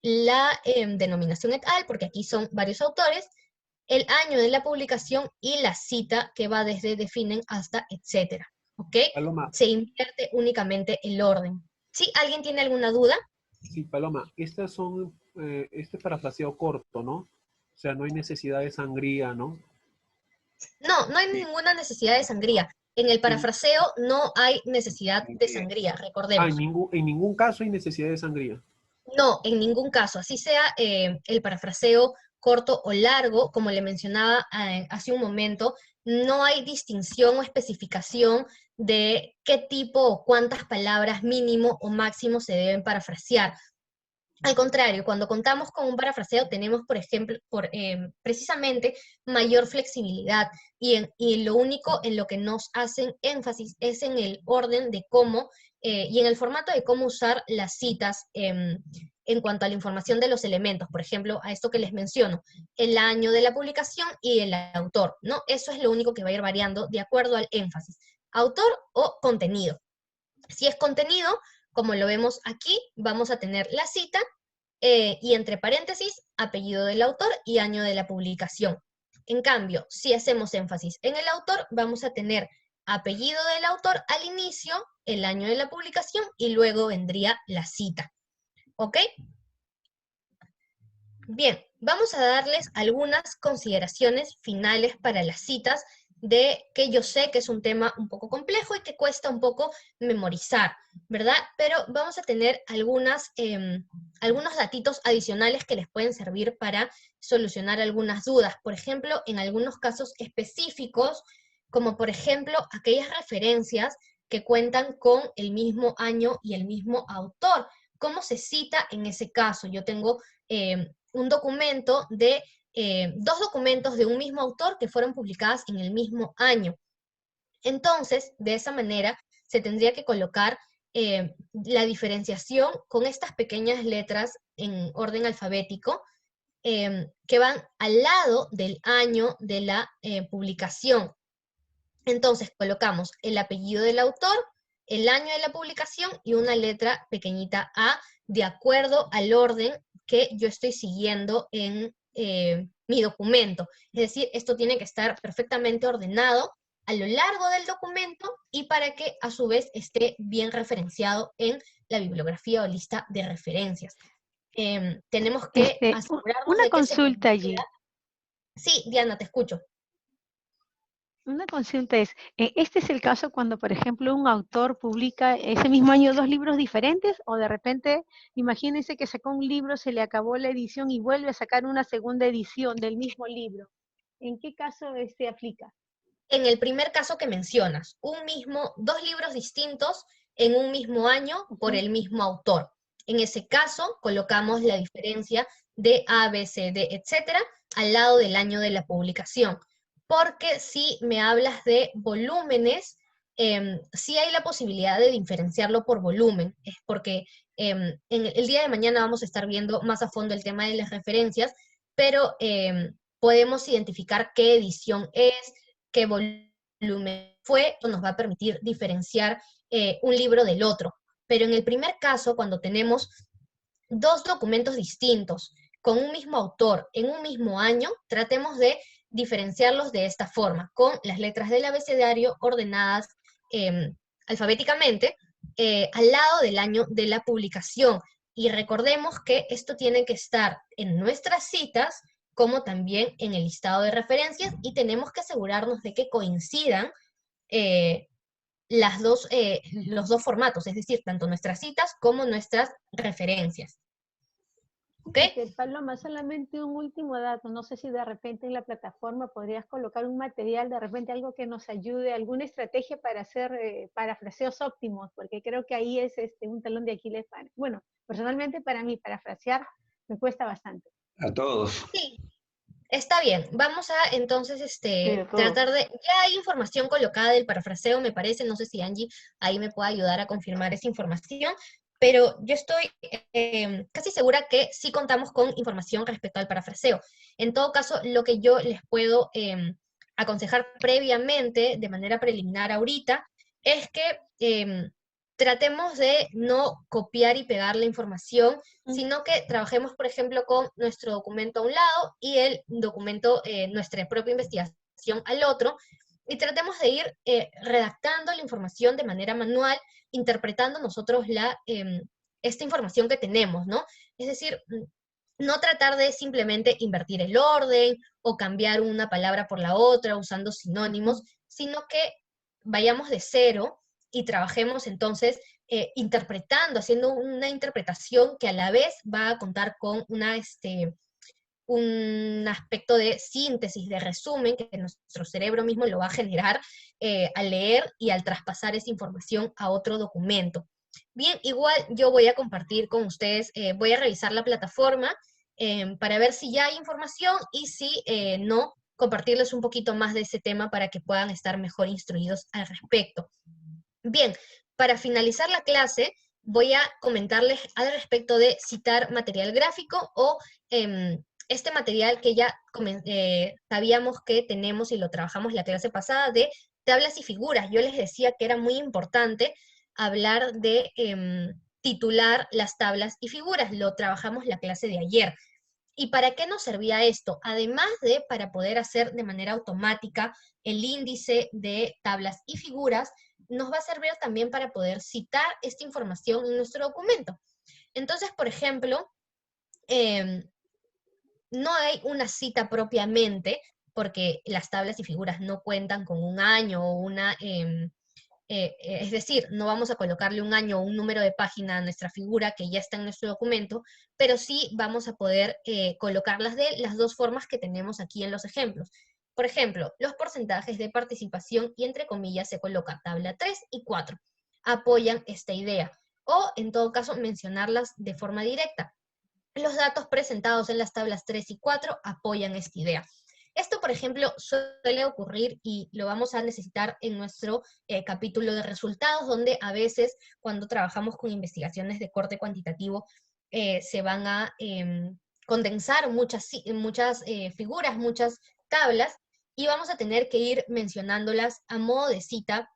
la denominación et al, porque aquí son varios autores, el año de la publicación y la cita que va desde definen hasta etcétera. ¿Ok? Paloma. Se invierte únicamente el orden. ¿Sí? ¿Alguien tiene alguna duda? Sí, Paloma, estas son, este es parafraseo corto, ¿no? O sea, no hay necesidad de sangría, ¿no? No, no hay ninguna necesidad de sangría. En el parafraseo no hay necesidad de sangría, Ah, recordemos. en ningún caso hay necesidad de sangría. No, en ningún caso. Así sea el parafraseo corto o largo, como le mencionaba hace un momento, no hay distinción o especificación de qué tipo o cuántas palabras mínimo o máximo se deben parafrasear. Al contrario, cuando contamos con un parafraseo tenemos, por ejemplo, precisamente mayor flexibilidad y lo único en lo que nos hacen énfasis es en el orden de cómo y en el formato de cómo usar las citas en cuanto a la información de los elementos, por ejemplo, a esto que les menciono, el año de la publicación y el autor, ¿no? Eso es lo único que va a ir variando de acuerdo al énfasis, autor o contenido. Si es contenido, como lo vemos aquí, vamos a tener la cita y entre paréntesis, apellido del autor y año de la publicación. En cambio, si hacemos énfasis en el autor, vamos a tener apellido del autor al inicio, el año de la publicación y luego vendría la cita. ¿Ok? Bien, vamos a darles algunas consideraciones finales para las citas de que yo sé que es un tema un poco complejo y que cuesta un poco memorizar, ¿verdad? Pero vamos a tener algunos datitos adicionales que les pueden servir para solucionar algunas dudas. Por ejemplo, en algunos casos específicos, como por ejemplo aquellas referencias que cuentan con el mismo año y el mismo autor. ¿Cómo se cita en ese caso? Yo tengo un documento de dos documentos de un mismo autor que fueron publicadas en el mismo año. Entonces, de esa manera, se tendría que colocar la diferenciación con estas pequeñas letras en orden alfabético que van al lado del año de la publicación. Entonces, colocamos el apellido del autor, el año de la publicación y una letra pequeñita A de acuerdo al orden que yo estoy siguiendo en mi documento. Es decir, esto tiene que estar perfectamente ordenado a lo largo del documento y para que a su vez esté bien referenciado en la bibliografía o lista de referencias. Tenemos que asegurarnos Una de que consulta allí. Sí, Diana, te escucho. Una consulta es, ¿este es el caso cuando, por ejemplo, un autor publica ese mismo año 2 libros diferentes? O de repente, imagínense que sacó un libro, se le acabó la edición y vuelve a sacar una segunda edición del mismo libro. ¿En qué caso este aplica? En el primer caso que mencionas, dos libros distintos en un mismo año por el mismo autor. En ese caso, colocamos la diferencia de A, B, C, D, etcétera, al lado del año de la publicación. Porque si me hablas de volúmenes, sí hay la posibilidad de diferenciarlo por volumen. Es porque en el día de mañana vamos a estar viendo más a fondo el tema de las referencias, pero podemos identificar qué edición es, qué volumen fue, esto nos va a permitir diferenciar un libro del otro. Pero en el primer caso, cuando tenemos dos documentos distintos con un mismo autor en un mismo año, tratemos de diferenciarlos de esta forma, con las letras del abecedario ordenadas alfabéticamente al lado del año de la publicación. Y recordemos que esto tiene que estar en nuestras citas como también en el listado de referencias y tenemos que asegurarnos de que coincidan los dos formatos, es decir, tanto nuestras citas como nuestras referencias. ¿Ok? Paloma, solamente un último dato, no sé si de repente en la plataforma podrías colocar un material, de repente algo que nos ayude, alguna estrategia para hacer parafraseos óptimos, porque creo que ahí es un talón de Aquiles bueno, personalmente para mí parafrasear me cuesta bastante. A todos. Sí, está bien. Vamos a entonces tratar de... Ya hay información colocada del parafraseo, me parece, no sé si Angie ahí me puede ayudar a confirmar esa información, pero yo estoy casi segura que sí contamos con información respecto al parafraseo. En todo caso, lo que yo les puedo aconsejar previamente, de manera preliminar ahorita, es que tratemos de no copiar y pegar la información, sino que trabajemos, por ejemplo, con nuestro documento a un lado y el documento, nuestra propia investigación al otro, y tratemos de ir redactando la información de manera manual, interpretando nosotros esta información que tenemos, ¿no? Es decir, no tratar de simplemente invertir el orden o cambiar una palabra por la otra usando sinónimos, sino que vayamos de cero y trabajemos entonces interpretando, haciendo una interpretación que a la vez va a contar con un aspecto de síntesis, de resumen, que nuestro cerebro mismo lo va a generar al leer y al traspasar esa información a otro documento. Bien, igual yo voy a compartir con ustedes, voy a revisar la plataforma para ver si ya hay información y si no, compartirles un poquito más de ese tema para que puedan estar mejor instruidos al respecto. Bien, para finalizar la clase, voy a comentarles al respecto de citar material gráfico o este material que ya sabíamos que tenemos y lo trabajamos la clase pasada de tablas y figuras. Yo les decía que era muy importante hablar de titular las tablas y figuras. Lo trabajamos la clase de ayer. ¿Y para qué nos servía esto? Además de para poder hacer de manera automática el índice de tablas y figuras, nos va a servir también para poder citar esta información en nuestro documento. Entonces, por ejemplo, no hay una cita propiamente, porque las tablas y figuras no cuentan con un año o una... es decir, no vamos a colocarle un año o un número de página a nuestra figura que ya está en nuestro documento, pero sí vamos a poder colocarlas de las dos formas que tenemos aquí en los ejemplos. Por ejemplo, los porcentajes de participación y entre comillas se coloca tabla 3 y 4. Apoyan esta idea. O, en todo caso, mencionarlas de forma directa. Los datos presentados en las tablas 3 y 4 apoyan esta idea. Esto, por ejemplo, suele ocurrir y lo vamos a necesitar en nuestro capítulo de resultados, donde a veces cuando trabajamos con investigaciones de corte cuantitativo se van a condensar muchas figuras, muchas tablas, y vamos a tener que ir mencionándolas a modo de cita,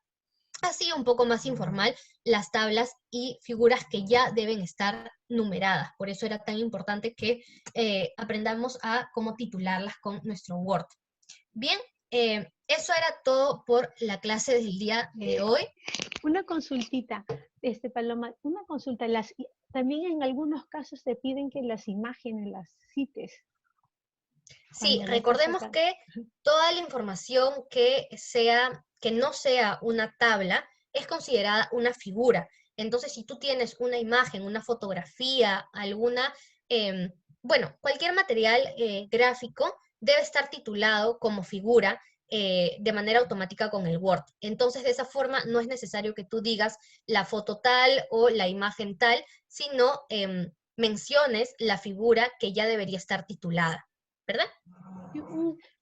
así un poco más informal, las tablas y figuras que ya deben estar numeradas. Por eso era tan importante que aprendamos a cómo titularlas con nuestro Word. Bien, eso era todo por la clase del día de hoy. Una consultita, Paloma, una consulta. También en algunos casos te piden que las imágenes las cites. Sí, recordemos que toda la información que no sea una tabla es considerada una figura. Entonces, si tú tienes una imagen, una fotografía, cualquier material gráfico debe estar titulado como figura de manera automática con el Word. Entonces, de esa forma no es necesario que tú digas la foto tal o la imagen tal, sino menciones la figura que ya debería estar titulada, ¿verdad?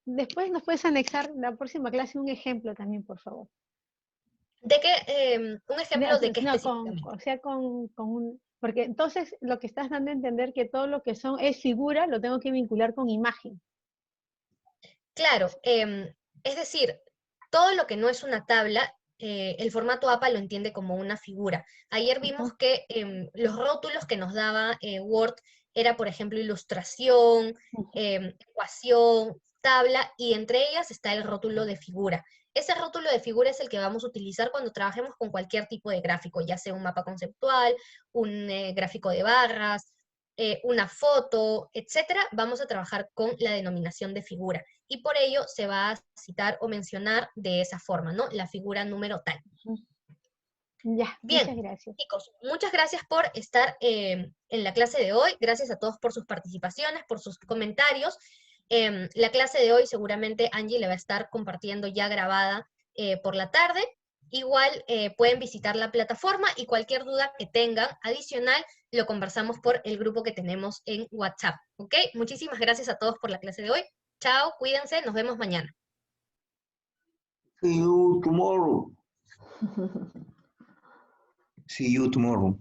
Después nos puedes anexar la próxima clase un ejemplo también, por favor. ¿De qué? ¿Un ejemplo de qué específicamente? Porque entonces lo que estás dando a entender que todo lo que es figura lo tengo que vincular con imagen. Claro, es decir, todo lo que no es una tabla, el formato APA lo entiende como una figura. Ayer vimos que los rótulos que nos daba Word era, por ejemplo, ilustración, ecuación, tabla, y entre ellas está el rótulo de figura. Ese rótulo de figura es el que vamos a utilizar cuando trabajemos con cualquier tipo de gráfico, ya sea un mapa conceptual, un gráfico de barras, una foto, etcétera. Vamos a trabajar con la denominación de figura. Y por ello se va a citar o mencionar de esa forma, ¿no? La figura número tal. Ya, bien, muchas gracias. Chicos, muchas gracias por estar en la clase de hoy. Gracias a todos por sus participaciones, por sus comentarios. La clase de hoy seguramente Angie le va a estar compartiendo ya grabada por la tarde. Igual pueden visitar la plataforma y cualquier duda que tengan adicional lo conversamos por el grupo que tenemos en WhatsApp. ¿Ok? Muchísimas gracias a todos por la clase de hoy. Chao, cuídense, nos vemos mañana. See you tomorrow. See you tomorrow.